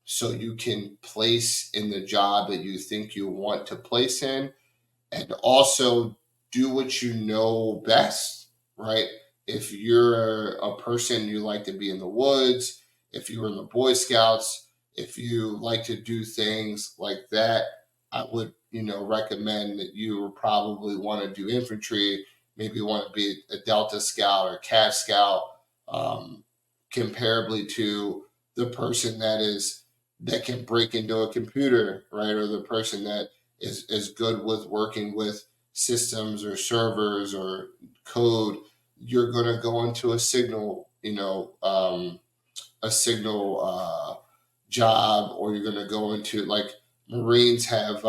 Speaker 1: so you can place in the job that you think you want to place in, and also do what you know best, right? If you're a person you like to be in the woods, if you were in the Boy Scouts, if you like to do things like that, I would, recommend that you would probably want to do infantry, maybe want to be a Delta Scout or Cav Scout, um, comparably to the person that can break into a computer, right? Or the person that is good with working with systems or servers or code. You're going to go into a signal, a signal job, or you're going to go into, like, Marines have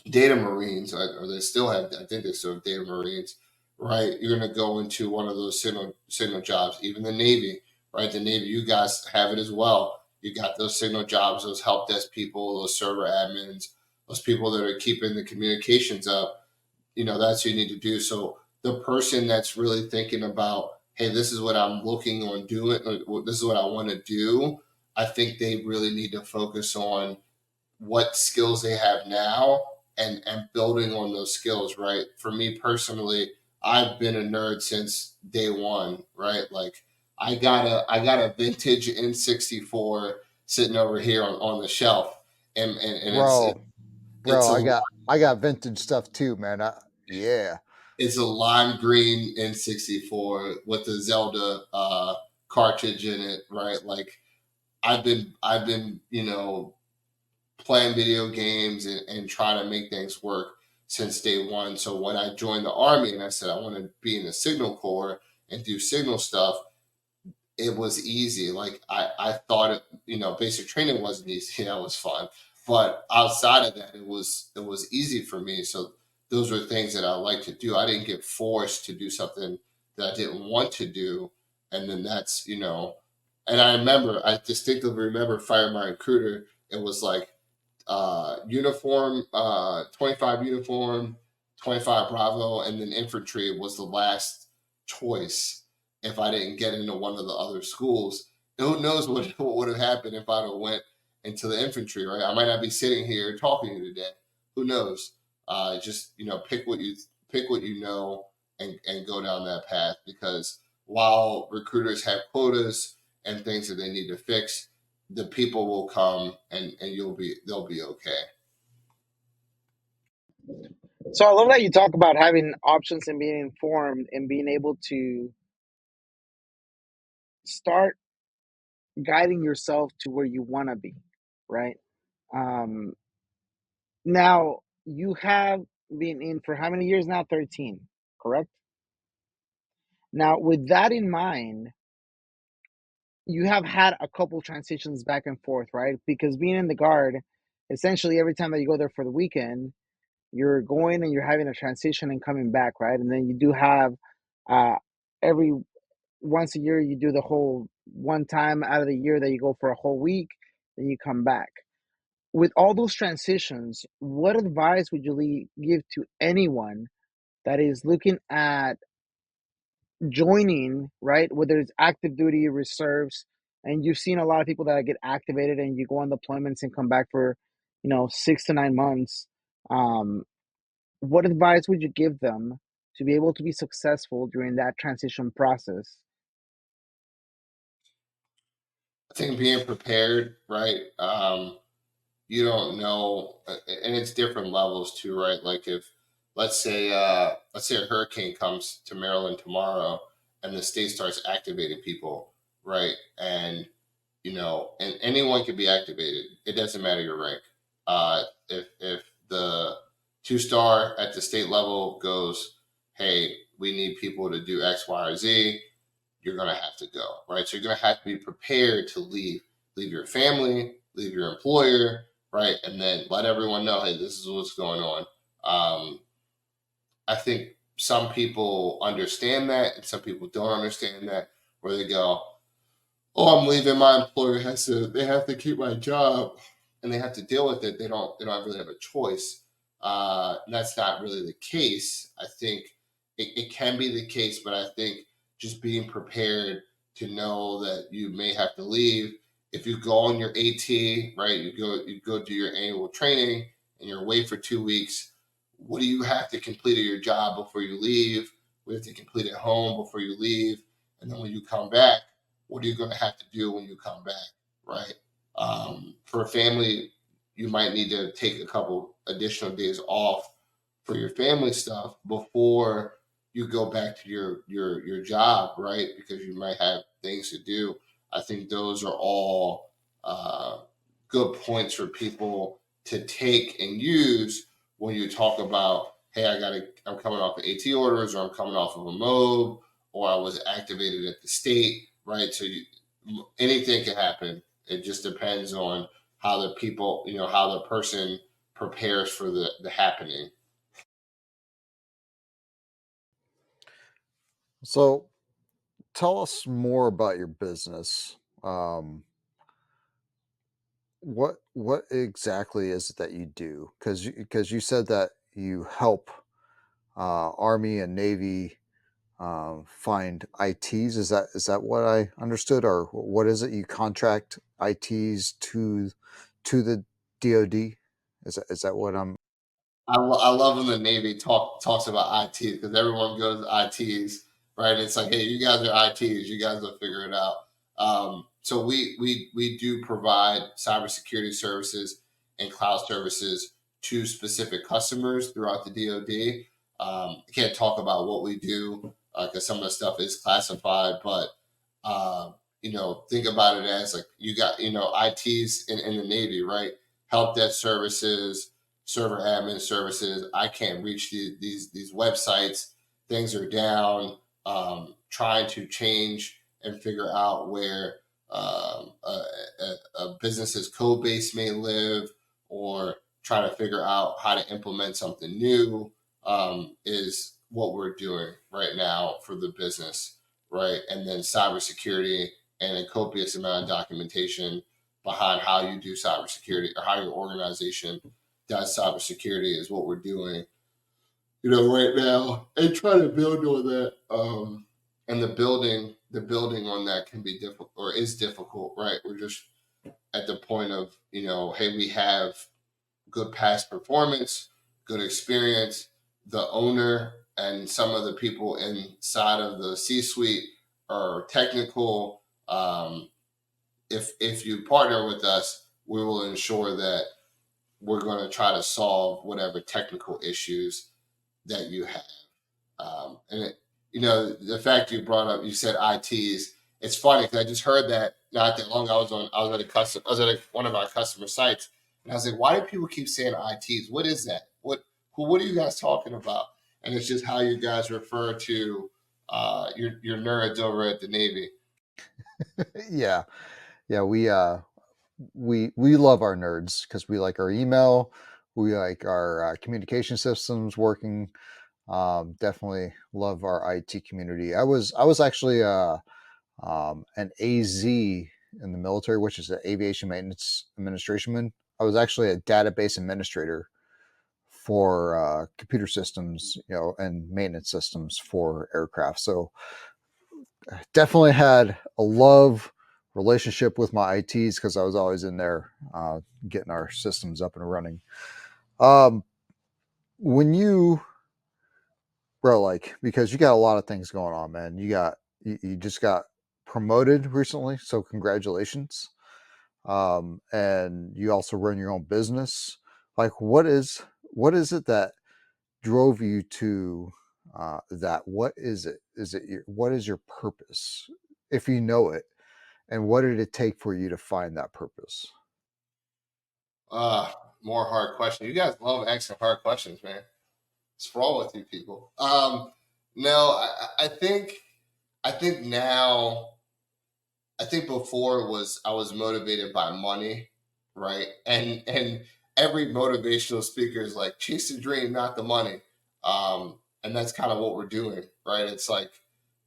Speaker 1: data Marines, or they still have, I think they still have data Marines, right? You're going to go into one of those signal jobs. Even the Navy, right? The Navy, you guys have it as well. You got those signal jobs, those help desk people, those server admins, those people that are keeping the communications up. That's what you need to do. So the person that's really thinking about, hey, this is what I'm looking on doing, this is what I want to do, I think they really need to focus on what skills they have now, and building on those skills, right? For me personally, I've been a nerd since day one, right? Like, I got a vintage N64 sitting over here on the shelf, and
Speaker 3: Bro,
Speaker 1: it's
Speaker 3: bro,
Speaker 1: a
Speaker 3: I got vintage stuff too, man. Yeah.
Speaker 1: it's a lime green N64 with the Zelda cartridge in it, right? Like, I've been playing video games and trying to make things work since day one. So when I joined the Army and I said I want to be in the Signal Corps and do signal stuff, it was easy. Like, I thought basic training wasn't easy. That was fun. But outside of that, it was easy for me. So those were things that I like to do. I didn't get forced to do something that I didn't want to do. And then and I distinctly remember Fire My Recruiter. It was like, uniform, 25 uniform, 25 Bravo, and then infantry was the last choice if I didn't get into one of the other schools. Who knows what would have happened if I'd have went into the infantry, right? I might not be sitting here talking to you today. Who knows? Just pick what you know, and go down that path, because while recruiters have quotas and things that they need to fix, the people will come, and they'll be okay.
Speaker 2: So I love that you talk about having options and being informed and being able to start guiding yourself to where you want to be, right? Um, Now, you have been in for how many years now? 13, correct? Now, with that in mind, you have had a couple transitions back and forth, right? Because being in the guard, essentially every time that you go there for the weekend, you're going and you're having a transition and coming back, right? And then you do have uh, every once a year, you do the whole one time out of the year that you go for a whole week, then you come back. With all those transitions, what advice would you give to anyone that is looking at joining, right? Whether it's active duty, reserves, and you've seen a lot of people that get activated and you go on deployments and come back for, 6 to 9 months. Um, what advice would you give them to be able to be successful during that transition process?
Speaker 1: I think being prepared, right? You don't know, and it's different levels too, right? Like, if let's say a hurricane comes to Maryland tomorrow, and the state starts activating people, right? And anyone can be activated. It doesn't matter your rank. If the 2-star at the state level goes, hey, we need people to do X, Y, or Z, you're going to have to go, right? So you're going to have to be prepared to leave your family, leave your employer, right? And then let everyone know, hey, this is what's going on. I think some people understand that, and some people don't understand that, where they go, "Oh, I'm leaving. My employer they have to keep my job, and they have to deal with it. They don't really have a choice." And that's not really the case. I think it can be the case, but I think just being prepared to know that you may have to leave. If you go on your AT, right, you go do your annual training, and you're away for 2 weeks. What do you have to complete at your job before you leave? What do you have to complete at home before you leave? And then when you come back, what are you going to have to do when you come back, right? For a family, you might need to take a couple additional days off for your family stuff before you go back to your job, right? Because you might have things to do. I think those are all good points for people to take and use when you talk about, hey, I'm coming off of AT orders, or I'm coming off of a MOB, or I was activated at the state, right? So anything can happen. It just depends on how the people, how the person prepares for the happening.
Speaker 3: So tell us more about your business. Um, what exactly is it that you do? Because you said that you help Army and Navy find ITs. Is that what I understood, or what is it? You contract ITs to the DoD. Is that what I'm?
Speaker 1: I love when the Navy talks about IT, because everyone goes to ITs, right? It's like, hey, you guys are ITs, you guys will figure it out. So we do provide cybersecurity services and cloud services to specific customers throughout the DoD. I can't talk about what we do because some of the stuff is classified, but think about it as like you got ITs in the Navy, right? Help desk services, server admin services. I can't reach these websites. Things are down. Trying to change and figure out where a business's code base may live, or trying to figure out how to implement something new, is what we're doing right now for the business, right? And then cybersecurity and a copious amount of documentation behind how you do cybersecurity, or how your organization does cybersecurity, is what we're doing, right now, and try to build on that. And the building on that can be difficult, or is difficult, right? We're just at the point of, hey, we have good past performance, good experience. The owner and some of the people inside of the C-suite are technical. If you partner with us, we will ensure that we're going to try to solve whatever technical issues that you have. The fact you brought up, you said ITs. It's funny because I just heard that not that long. I was at one of our customer sites, and I was like, "Why do people keep saying ITs? What is that? What are you guys talking about?" And it's just how you guys refer to your nerds over at the Navy.
Speaker 3: Yeah, yeah. We love our nerds because we like our email, we like our communication systems working. Definitely love our IT community. I was actually an AZ in the military, which is an aviation maintenance administration. I was actually a database administrator for computer systems, and maintenance systems for aircraft. So definitely had a love relationship with my ITs because I was always in there getting our systems up and running. Um, when you, bro, like, because you got a lot of things going on, man. You just got promoted recently, so congratulations. And you also run your own business. Like, what is it that drove you to that? What is it? What is your purpose, if you know it? And what did it take for you to find that purpose?
Speaker 1: Uh, More hard questions. You guys love asking hard questions, man. What's wrong with you people? No, I think now. I think before I was motivated by money, right? And every motivational speaker is like, chase the dream, not the money. And that's kind of what we're doing, right? It's like,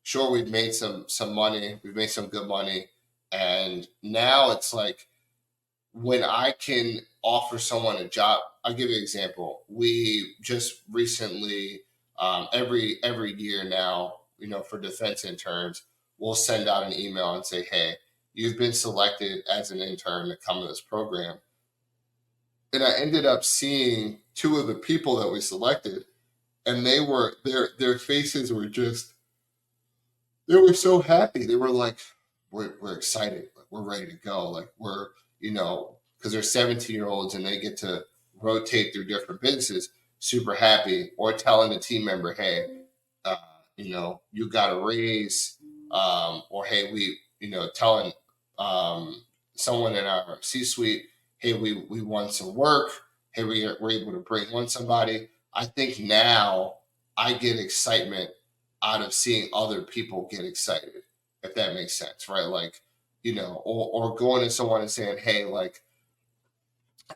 Speaker 1: sure, we've made some money, we've made some good money, and now it's like, when I can offer someone a job, I'll give you an example. We just recently, every year now, for defense interns, we'll send out an email and say, "Hey, you've been selected as an intern to come to this program." And I ended up seeing two of the people that we selected, and their faces were just, they were so happy. They were like, we're excited. Like, we're ready to go. Like, because they're 17-year-olds and they get to rotate through different businesses, super happy, or telling the team member, hey, uh, you got a raise, or hey, telling someone in our C-suite, hey, we won some work. Hey, we're able to bring on somebody. I think now I get excitement out of seeing other people get excited, if that makes sense, right? Like, or going to someone and saying, hey, like,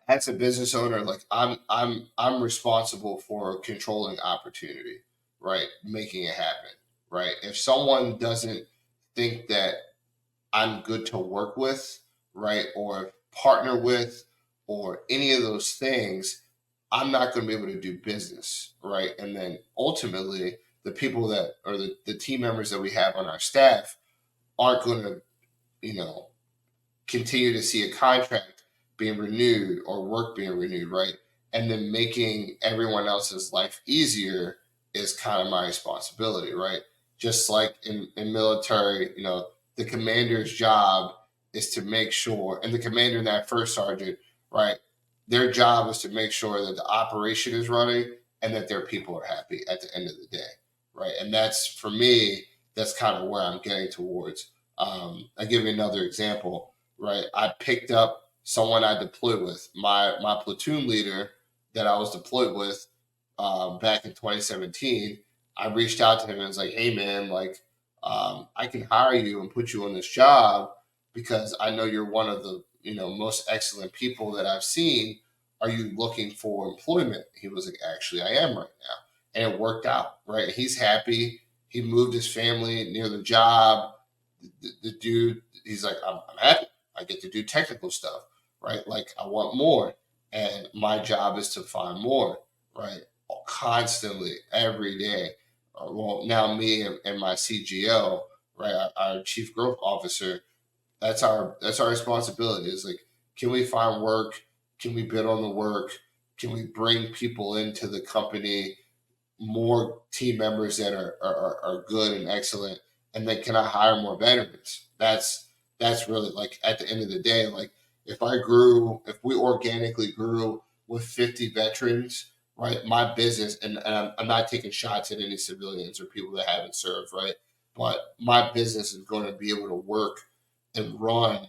Speaker 1: as a business owner, like, I'm responsible for controlling opportunity, right? Making it happen, right? If someone doesn't think that I'm good to work with, right, or partner with, or any of those things, I'm not going to be able to do business, right? And then ultimately, the people that, or the team members that we have on our staff, aren't going to, you know, continue to see a contract being renewed or work being renewed, right? And then making everyone else's life easier is kind of my responsibility, right? Just like in military, the commander's job is to make sure, and the commander and that first sergeant, right? Their job is to make sure that the operation is running and that their people are happy at the end of the day, right? And that's, for me, that's kind of where I'm getting towards. I'll give you another example, right? I picked up someone I deployed with, my platoon leader that I was deployed with, back in 2017. I reached out to him and was like, "Hey, man, like, I can hire you and put you on this job because I know you're one of the most excellent people that I've seen. Are you looking for employment?" He was like, "Actually, I am right now," and it worked out. Right? He's happy. He moved his family near the job. The dude, he's like, I'm happy. I get to do technical stuff, right? Like, I want more. And my job is to find more, right? Constantly, every day. Well, now me and my CGO, right, our chief growth officer, that's our responsibility. Is like, can we find work? Can we bid on the work? Can we bring people into the company, more team members that are good and excellent, and then can I hire more veterans? That's really, like, at the end of the day, like, if we organically grew with 50 veterans, right? My business, and I'm not taking shots at any civilians or people that haven't served, right? But my business is going to be able to work and run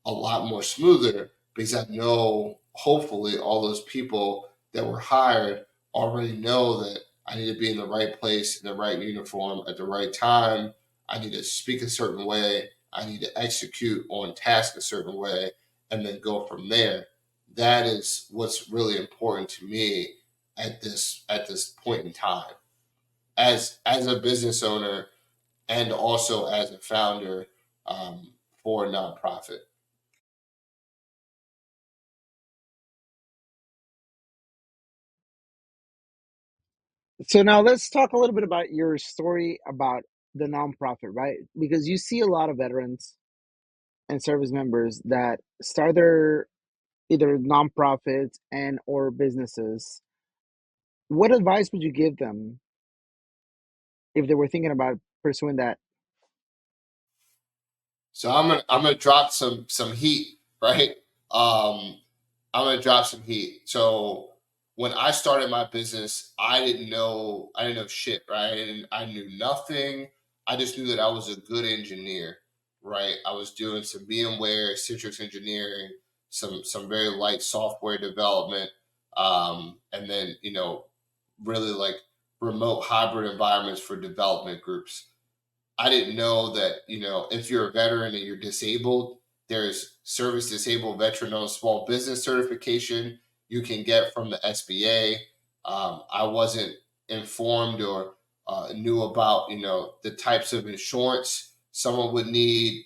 Speaker 1: a lot more smoother because I know, hopefully, all those people that were hired already know that I need to be in the right place, in the right uniform, at the right time. I need to speak a certain way. I need to execute on task a certain way, and then go from there. That is what's really important to me at this point in time, as a business owner and also as a founder, for a nonprofit.
Speaker 2: So now let's talk a little bit about your story about the nonprofit, right? Because you see a lot of veterans and service members that start their either nonprofits and or businesses. What advice would you give them if they were thinking about pursuing that?
Speaker 1: So I'm gonna drop some heat, right? Um, I'm gonna drop some heat. So when I started my business, I didn't know shit, right? I knew nothing. I just knew that I was a good engineer, right? I was doing some VMware, Citrix engineering, some very light software development, and then really, like, remote hybrid environments for development groups. I didn't know that, if you're a veteran and you're disabled, there's service disabled veteran owned small business certification you can get from the SBA. I wasn't informed or knew about, the types of insurance someone would need,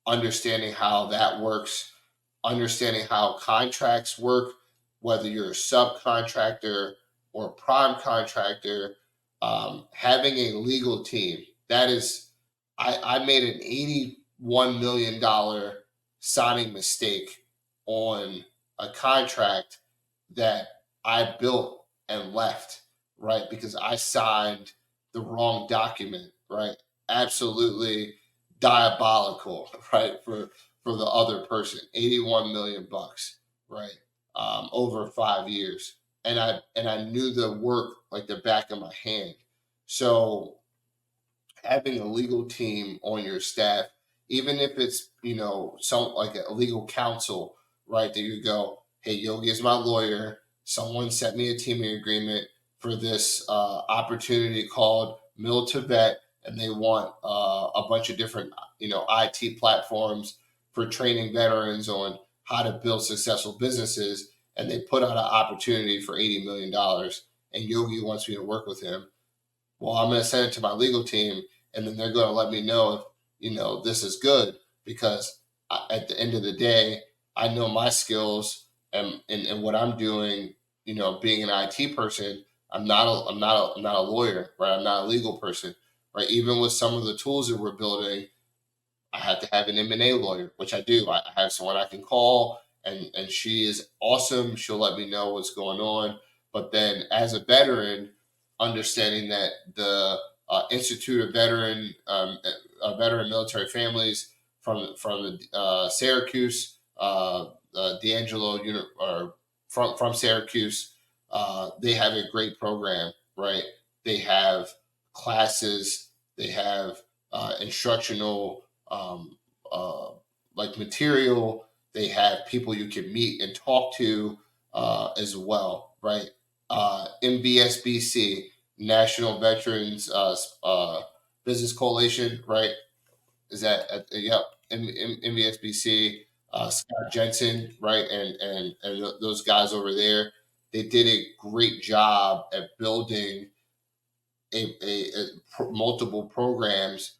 Speaker 1: understanding how that works, understanding how contracts work, whether you're a subcontractor or a prime contractor, having a legal team. That is, I made an $81 million signing mistake on a contract that I built and left, right? Because I signed the wrong document, right? Absolutely diabolical, right? For the other person, 81 million bucks, right? Over 5 years. And I knew the work like the back of my hand. So having a legal team on your staff, even if it's, some like a legal counsel, right? That you go, hey, Yogi is my lawyer. Someone sent me a teaming agreement for this opportunity called Mill to Vet, and they want a bunch of different, IT platforms for training veterans on how to build successful businesses. And they put out an opportunity for $80 million, and Yogi wants me to work with him. Well, I'm going to send it to my legal team, and then they're going to let me know if, this is good, because at the end of the day, I know my skills and what I'm doing, being an IT person. I'm not a lawyer, right? I'm not a legal person, right? Even with some of the tools that we're building, I had to have an M&A lawyer, which I do. I have someone I can call, and she is awesome. She'll let me know what's going on. But then, as a veteran, understanding that the Institute of Veteran Military Families from the Syracuse, D'Angelo, or from Syracuse, they have a great program, right? They have classes, they have instructional like material. They have people you can meet and talk to as well, right? MVSBC, National Veterans Business Coalition, right? Is that yep? MVSBC, Scott Jensen, right? And those guys over there, they did a great job at building multiple programs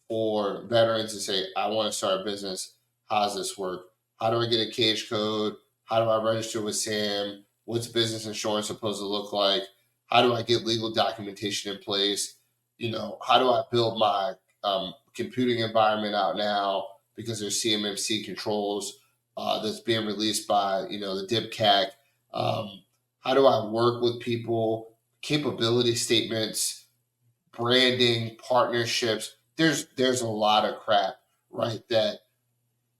Speaker 1: for veterans to say, I want to start a business. How does this work? How do I get a cage code? How do I register with SAM? What's business insurance supposed to look like? How do I get legal documentation in place? How do I build my computing environment out now, because there's CMMC controls that's being released by, the DIPCAC. How do I work with people? Capability statements, branding, partnerships. There's a lot of crap, right? That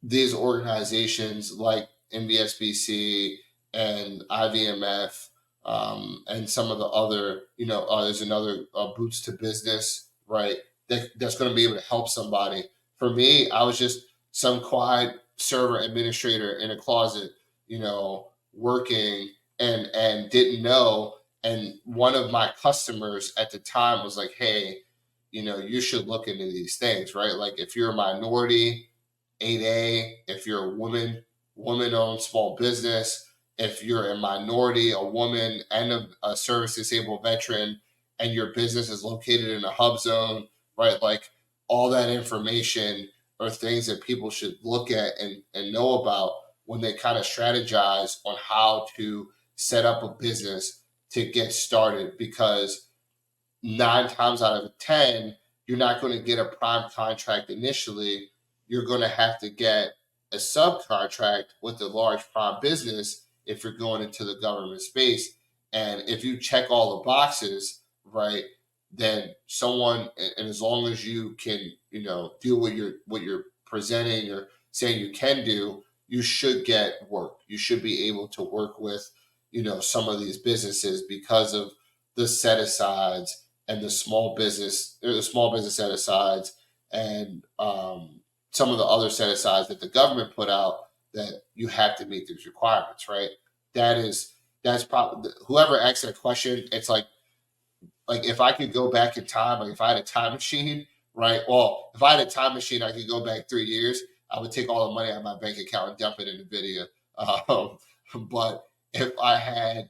Speaker 1: these organizations like MVSBC and IVMF, and some of the other, there's another Boots to Business, right? That's going to be able to help somebody. For me, I was just some quiet server administrator in a closet, working and didn't know. And one of my customers at the time was like, hey, you should look into these things, right? Like if you're a minority, 8A, if you're a woman-owned small business, if you're a minority, a woman, and a service disabled veteran, and your business is located in a hub zone, right? Like all that information are things that people should look at and know about when they kind of strategize on how to set up a business to get started, because 9 times out of 10, you're not going to get a prime contract initially. You're going to have to get a subcontract with a large prime business if you're going into the government space. And if you check all the boxes, right, then someone, and as long as you can, do what you're presenting or saying you can do, you should get work. You should be able to work with, some of these businesses because of the set asides and the small business set asides, and some of the other set asides that the government put out, that you have to meet these requirements, right? That's probably, whoever asked that question, it's like if I could go back in time, like if I had a time machine, right? Well, if I had a time machine, I could go back 3 years. I would take all the money out of my bank account and dump it in NVIDIA. But if I had,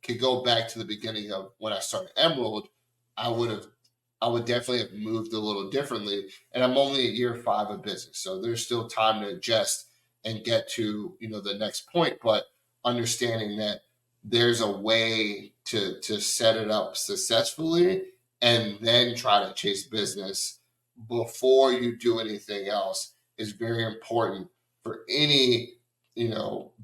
Speaker 1: could go back to the beginning of when I started Emerald, I would definitely have moved a little differently. And I'm only at year 5 of business, so there's still time to adjust and get to the next point. But understanding that there's a way to set it up successfully and then try to chase business before you do anything else is very important for any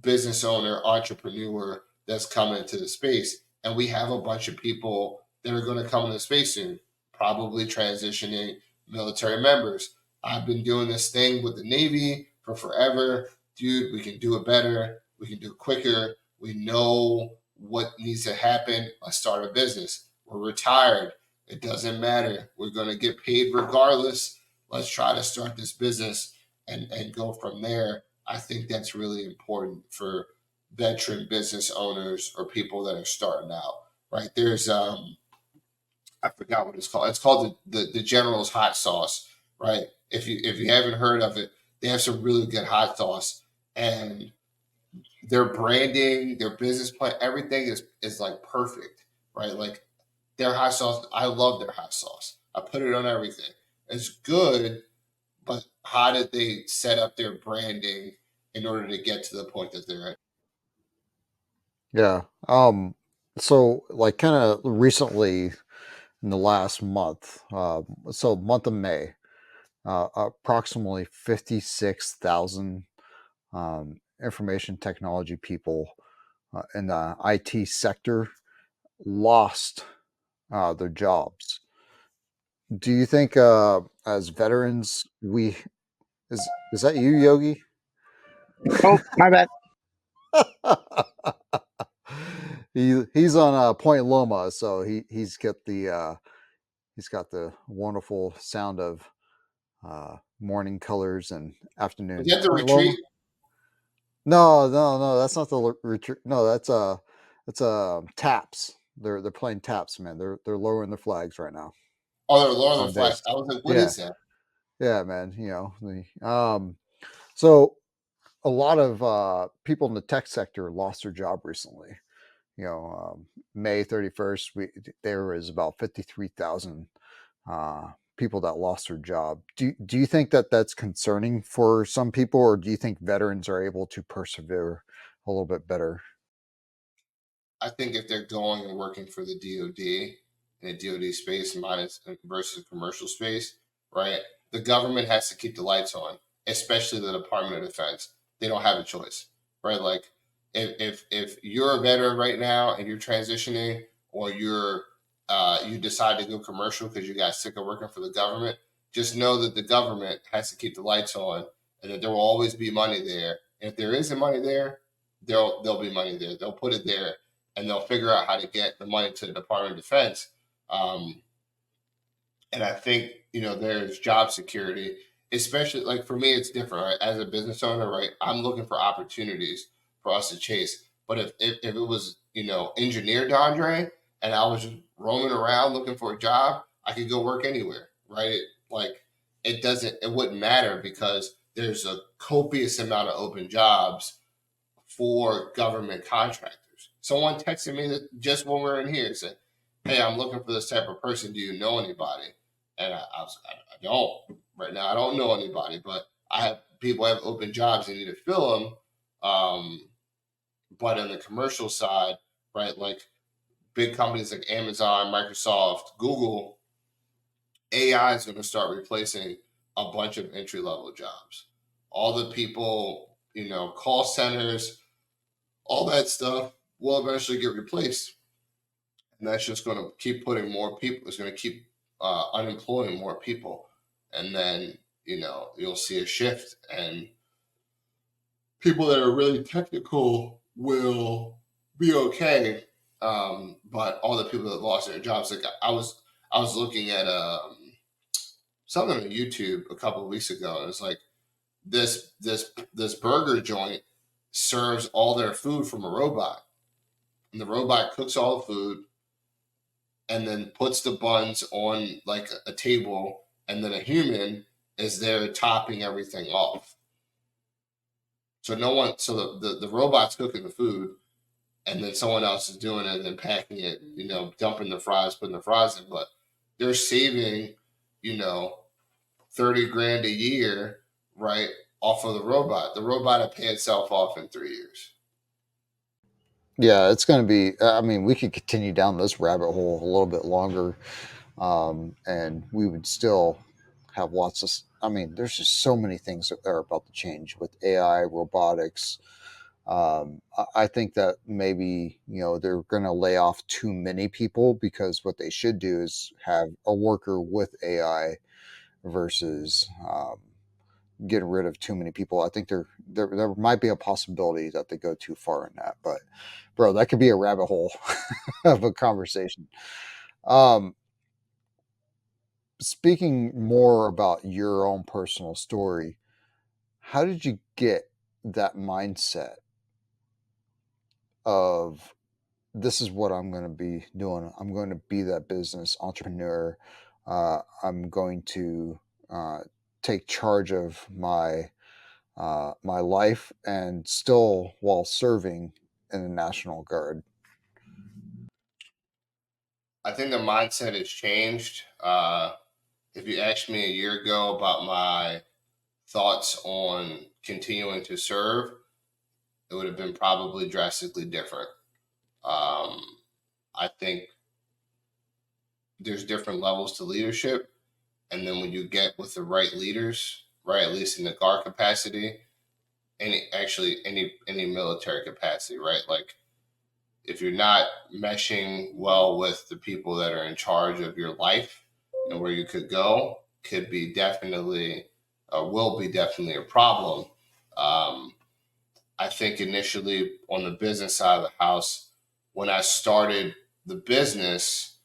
Speaker 1: business owner, entrepreneur that's coming into the space. And we have a bunch of people that are going to come into the space soon, probably transitioning military members. I've been doing this thing with the Navy for forever. Dude, we can do it better. We can do it quicker. We know what needs to happen. Let's start a business. We're retired. It doesn't matter. We're going to get paid regardless. Let's try to start this business and go from there. I think that's really important for veteran business owners or people that are starting out. Right? There's I forgot what it's called. It's called the General's hot sauce. Right? If you haven't heard of it, they have some really good hot sauce, and their branding, their business plan, everything is like perfect. Right? Like their hot sauce, I love their hot sauce. I put it on everything. It's good, but how did they set up their branding in order to get to the point that they're at?
Speaker 3: Yeah. So like kind of recently in the last month, so month of May, approximately 56,000 information technology people in the IT sector lost their jobs. Do you think, as veterans, we is that you, Yogi?
Speaker 2: Oh, my bad.
Speaker 3: He's on Point Loma, so he's got the wonderful sound of morning colors and
Speaker 1: Was
Speaker 3: afternoon.
Speaker 1: that the
Speaker 3: Point Loma?
Speaker 1: retreat?
Speaker 3: No, no, no. That's not the retreat. No, that's taps. They're playing taps, man. They're lowering their flags right now
Speaker 1: Oh, they're Lord of
Speaker 3: on
Speaker 1: the Flies.
Speaker 3: base.
Speaker 1: I was like, what
Speaker 3: Yeah,
Speaker 1: is that?
Speaker 3: yeah, man. So a lot of people in the tech sector lost their job recently. May 31st, there was about 53,000 people that lost their job. Do you think that that's concerning for some people, or do you think veterans are able to persevere a little bit better?
Speaker 1: I think if they're going and working for the DoD in a DoD space minus versus commercial space, right? The government has to keep the lights on, especially the Department of Defense. They don't have a choice, right? Like if you're a veteran right now and you're transitioning, or you decide to go commercial because you got sick of working for the government, just know that the government has to keep the lights on, and that there will always be money there. And if there isn't money there, there'll be money there. They'll put it there, and they'll figure out how to get the money to the Department of Defense. Um, and I think there's job security, especially like for me, it's different. Right? As a business owner, right, I'm looking for opportunities for us to chase. But if it was engineer Dondre, and I was just roaming around looking for a job, I could go work anywhere, right? Like it wouldn't matter because there's a copious amount of open jobs for government contractors. Someone texted me that just when we are in here said, "Hey, I'm looking for this type of person. Do you know anybody?" And I don't right now. I don't know anybody, but I have people have open jobs and need to fill them. But on the commercial side, right, like big companies like Amazon, Microsoft, Google, AI is going to start replacing a bunch of entry level jobs. All the people, call centers, all that stuff will eventually get replaced. And that's just going to keep putting more people, it's going to keep unemploying more people. And then, you'll see a shift, and people that are really technical will be okay. But all the people that lost their jobs, like I was looking at something on YouTube a couple of weeks ago. And it's like this burger joint serves all their food from a robot, and the robot cooks all the food and then puts the buns on like a table, and then a human is there topping everything off. So no one, so the robot's cooking the food, and then someone else is doing it and then packing it, dumping the fries, putting the fries in, but they're saving, 30 grand a year, right, off of the robot. The robot will pay itself off in 3 years.
Speaker 3: Yeah, it's going to be. I mean, we could continue down this rabbit hole a little bit longer, and we would still have lots of. I mean, there's just so many things that are about to change with AI, robotics. I think that maybe they're going to lay off too many people, because what they should do is have a worker with AI versus getting rid of too many people. I think there might be a possibility that they go too far in that, but bro, that could be a rabbit hole of a conversation. Um, Speaking more about your own personal story, how did you get that mindset of, this is what I'm going to be doing? I'm going to be that business entrepreneur. I'm going to uh, take charge of my life, and still while serving in the National Guard.
Speaker 1: I think the mindset has changed. If you asked me a year ago about my thoughts on continuing to serve, it would have been probably drastically different. I think there's different levels to leadership. And then when you get with the right leaders, right, at least in the guard capacity, any military capacity, right? Like, if you're not meshing well with the people that are in charge of your life and where you could go, could be definitely, will be definitely a problem. Um, I think initially on the business side of the house, when I started the business,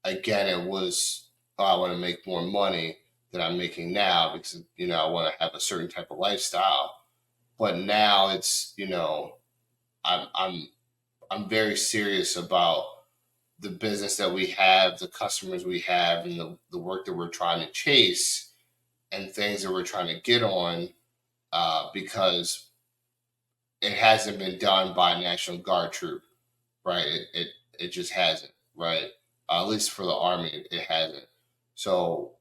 Speaker 1: again, it was, oh, I want to make more money than I'm making now, because, I want to have a certain type of lifestyle. But now it's, I'm, I'm, I'm very serious about the business that we have, the customers we have, and the work that we're trying to chase and things that we're trying to get on, because it hasn't been done by a National Guard troop, right? It just hasn't, right? At least for the Army, it hasn't. So,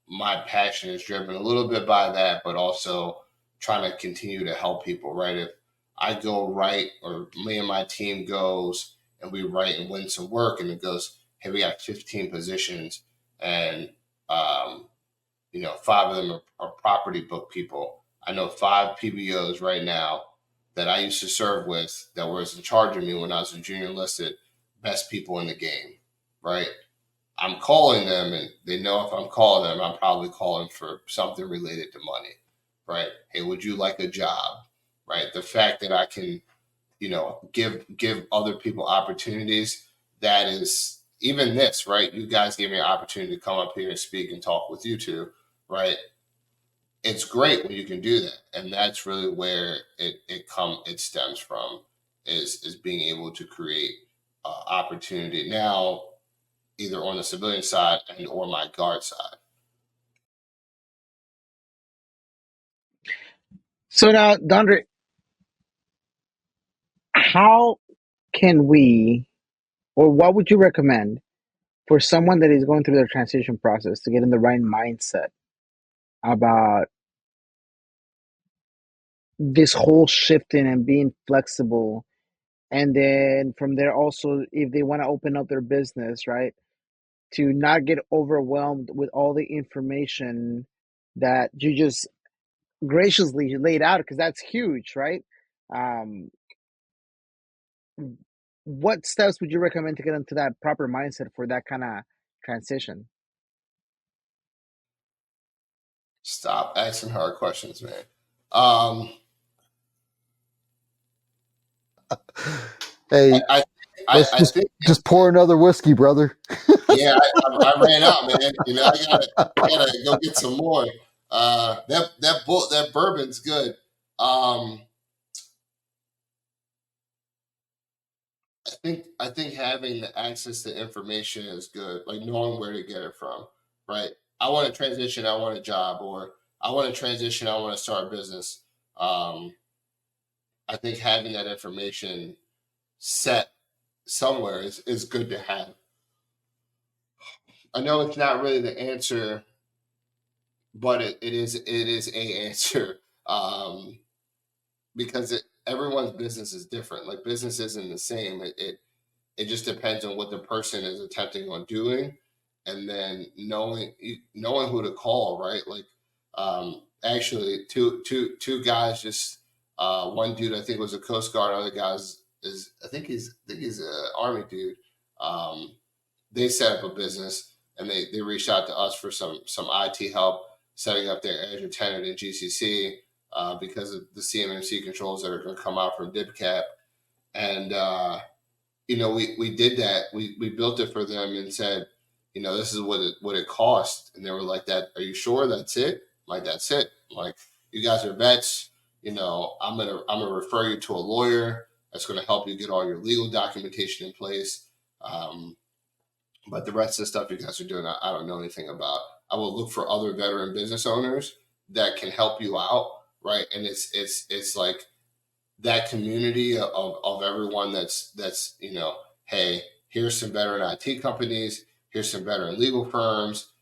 Speaker 1: my passion is driven a little bit by that, but also trying to continue to help people, right? If I go right, or me and my team goes and we write and win some work, and it goes, hey, we got 15 positions, and um, 5 of them are property book people. I know 5 PBOs right now that I used to serve with that was in charge of me when I was a junior enlisted, best people in the game, right? I'm calling them, and they know if I'm calling them, I'm probably calling for something related to money, right? Hey, would you like a job, right? The fact that I can, give other people opportunities, that is, even this, right? You guys gave me an opportunity to come up here and speak and talk with you two, right? It's great when you can do that, and that's really where it stems from, is being able to create opportunity now, either on the civilian side and or my guard side.
Speaker 2: So now, Dondre, how can we, or what would you recommend for someone that is going through their transition process to get in the right mindset about this whole shifting and being flexible? And then from there, also, if they want to open up their business, right, to not get overwhelmed with all the information that you just graciously laid out, because that's huge, right? Um, what steps would you recommend to get into that proper mindset for that kind of transition?
Speaker 1: Stop asking hard questions, man. Um,
Speaker 3: Hey,
Speaker 1: I,
Speaker 3: let's
Speaker 1: I think,
Speaker 3: just pour another whiskey, brother.
Speaker 1: yeah, I ran out, man. I gotta go get some more. That bourbon's good. Um, I think having the access to information is good, like knowing where to get it from, right? I want to transition, I want a job, or I want to transition, I want to start a business. Um, I think having that information set somewhere is good to have. I know it's not really the answer, but it is a answer, because everyone's business is different. Like business isn't the same. It just depends on what the person is attempting on doing, and then knowing who to call, right? Like, actually, two guys just, one dude I think was a Coast Guard, other guys is I think he's an Army dude. Um, they set up a business, and they reached out to us for some IT help setting up their Azure tenant in GCC, because of the CMMC controls that are going to come out from DibCap. And we did that. We built it for them and said, this is what it cost. And they were like, "That, are you sure that's it?" I'm like, "That's it." I'm like, "You guys are vets. I'm gonna refer you to a lawyer that's gonna help you get all your legal documentation in place. But the rest of the stuff you guys are doing, I don't know anything about. I will look for other veteran business owners that can help you out, right?" And it's like that community of everyone that's hey, here's some veteran IT companies, here's some veteran legal firms,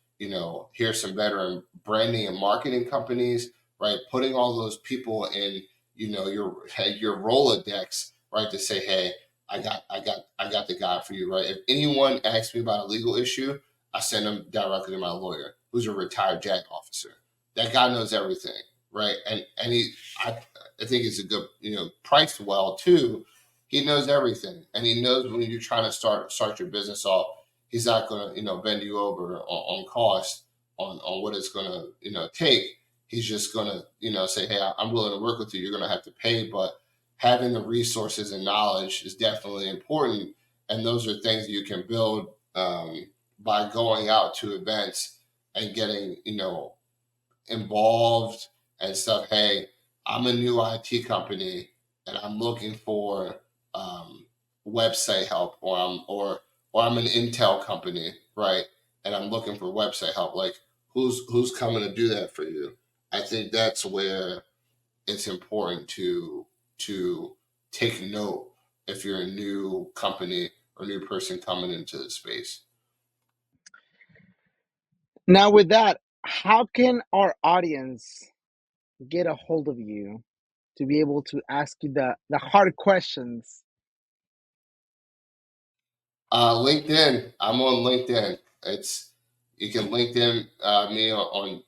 Speaker 1: here's some veteran branding and marketing companies, right? Putting all those people in, your Rolodex, right? To say, "Hey, I got the guy for you," right? If anyone asks me about a legal issue, I send them directly to my lawyer, who's a retired JAG officer. That guy knows everything, right? And I think it's a good, priced well too. He knows everything, and he knows when you're trying to start your business off. He's not going to, bend you over on cost, on what it's going to, take. He's just going to, say, "Hey, I'm willing to work with you. You're going to have to pay, but having the resources and knowledge is definitely important." And those are things you can build, by going out to events and getting, involved and stuff. "Hey, I'm a new IT company and I'm looking for, website help, or I'm an Intel company, right? And I'm looking for website help. Like, who's coming to do that for you?" I think that's where it's important to take note if you're a new company or new person coming into the space.
Speaker 2: Now, with that, how can our audience get a hold of you to be able to ask you the hard questions?
Speaker 1: LinkedIn. I'm on LinkedIn. It's You can LinkedIn, me on,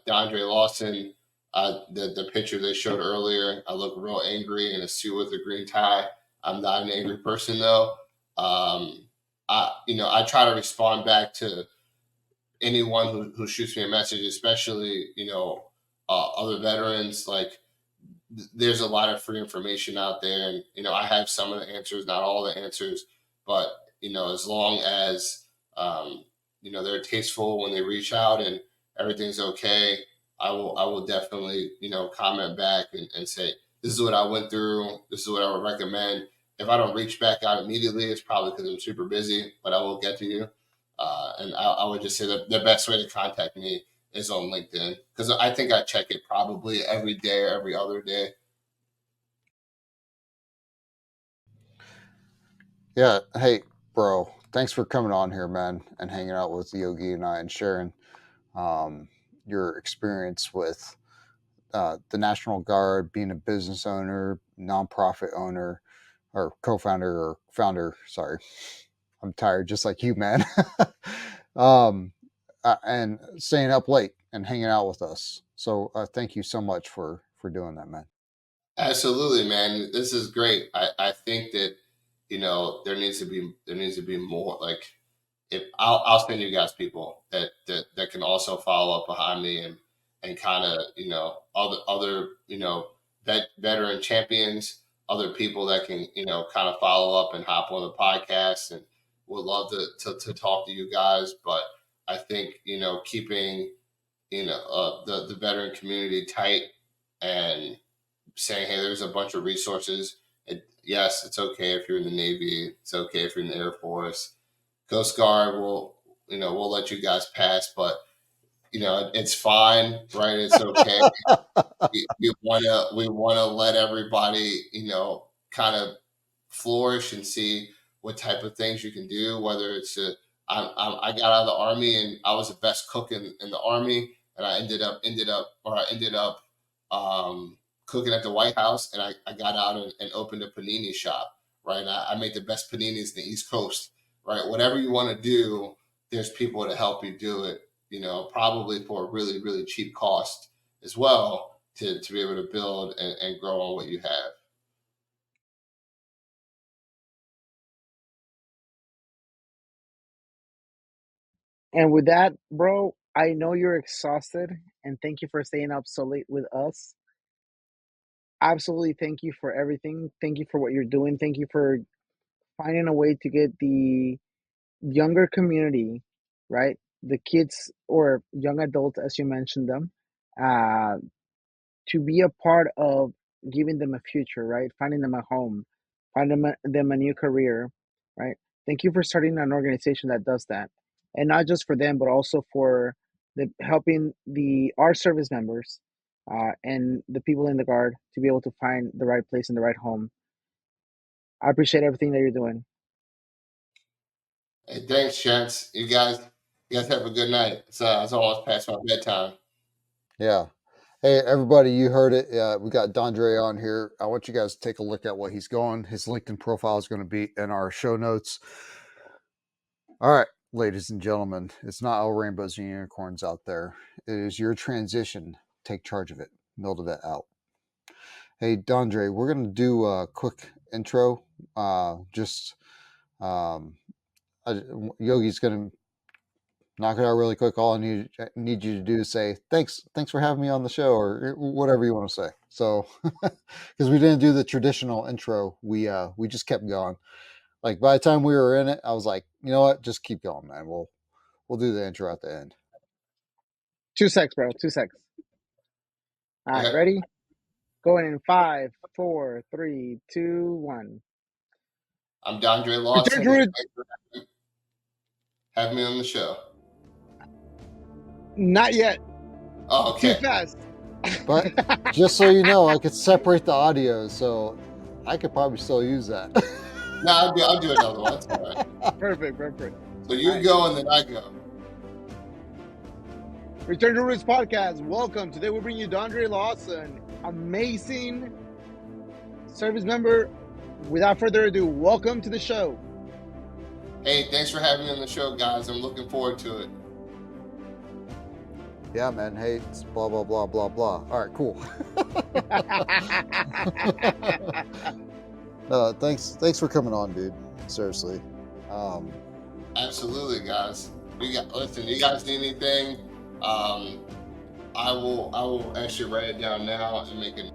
Speaker 1: Dondre Lawson. The picture they showed earlier, I look real angry in a suit with a green tie. I'm not an angry person though. I try to respond back to anyone who shoots me a message, especially other veterans. Like, there's a lot of free information out there, and I have some of the answers, not all the answers, but as long as, they're tasteful when they reach out and everything's okay, I will definitely comment back and say, "This is what I went through, this is what I would recommend." If I don't reach back out immediately, it's probably because I'm super busy, but I will get to you. And I would just say that the best way to contact me is on LinkedIn, because I think I check it probably every day or every other day.
Speaker 3: Yeah. Hey, bro, thanks for coming on here, man, and hanging out with Yogi and I and sharing um, your experience with the National Guard, being a business owner, nonprofit owner, or co-founder or founder. Sorry, I'm tired, just like you, man. um, and staying up late and hanging out with us. So thank you so much for doing that, man.
Speaker 1: Absolutely, man. This is great. I think that there needs to be more. Like, if I'll send you guys people that can also follow up behind me, and kind of other veteran champions, other people that can kind of follow up and hop on the podcast, and would love to talk to you guys. But I think keeping the veteran community tight, and saying, "Hey, there's a bunch of resources. Yes, it's okay if you're in the Navy. It's okay if you're in the Air Force. Coast Guard we'll let you guys pass, but it's fine, right? It's okay. We want to let everybody kind of flourish and see what type of things you can do. Whether it's I got out of the Army and I was the best cook in the Army, and I ended up cooking at the White House, and I got out and opened a panini shop. Right, I make the best paninis in the East Coast. Right, whatever you want to do, there's people to help you do it. Probably for a really, really cheap cost as well to be able to build and grow on what you have.
Speaker 2: And with that, bro, I know you're exhausted, and thank you for staying up so late with us. Absolutely, thank you for everything. Thank you for what you're doing. Thank you for finding a way to get the younger community, right? The kids or young adults, as you mentioned them, uh, to be a part of giving them a future, right? Finding them a home, finding them a new career, right? Thank you for starting an organization that does that, and not just for them, but also for the helping our service members and the people in the guard to be able to find the right place and the right home. I appreciate everything that you're doing.
Speaker 1: Hey, thanks, gents. You guys have a good night. It's almost past my bedtime.
Speaker 3: Yeah. Hey, everybody, you heard it. We got Dondre on here. I want you guys to take a look at what he's going. His LinkedIn profile is going to be in our show notes. All right, ladies and gentlemen, it's not all rainbows and unicorns out there. It is your transition. Take charge of it. Build it out. Hey, Dondre, we're going to do a quick intro. Yogi's going to knock it out really quick. All I need you to do is say thanks for having me on the show, or whatever you want to say. So because we didn't do the traditional intro, we just kept going. Like by the time we were in it, I was like, you know what, just keep going, man. We'll do the intro at the end.
Speaker 2: 2 secs, bro. 2 secs. All right,
Speaker 1: Okay.
Speaker 2: ready? Going in 5, 4, 3, 2, 1.
Speaker 1: I'm Dondre
Speaker 2: Return
Speaker 1: Lawson.
Speaker 2: to it.
Speaker 1: Thanks for having me on the show.
Speaker 2: Not yet.
Speaker 1: Oh,
Speaker 2: Too
Speaker 1: okay.
Speaker 2: fast.
Speaker 3: But just so you know, I could separate the audio, so I could probably still use that.
Speaker 1: No, I'll do another one. That's all right.
Speaker 2: Perfect.
Speaker 1: So you go and then I go.
Speaker 2: Return to Roots Podcast. Welcome. Today we bring you Dondre Lawson, amazing service member. Without further ado, welcome to the show.
Speaker 1: Hey, thanks for having me on the show, guys. I'm looking forward to it.
Speaker 3: Yeah, man. Hey, it's blah blah blah blah blah. All right, cool. Thanks for coming on, dude. Seriously.
Speaker 1: Absolutely, guys. Listen, you guys need anything? I will actually write it down now and make a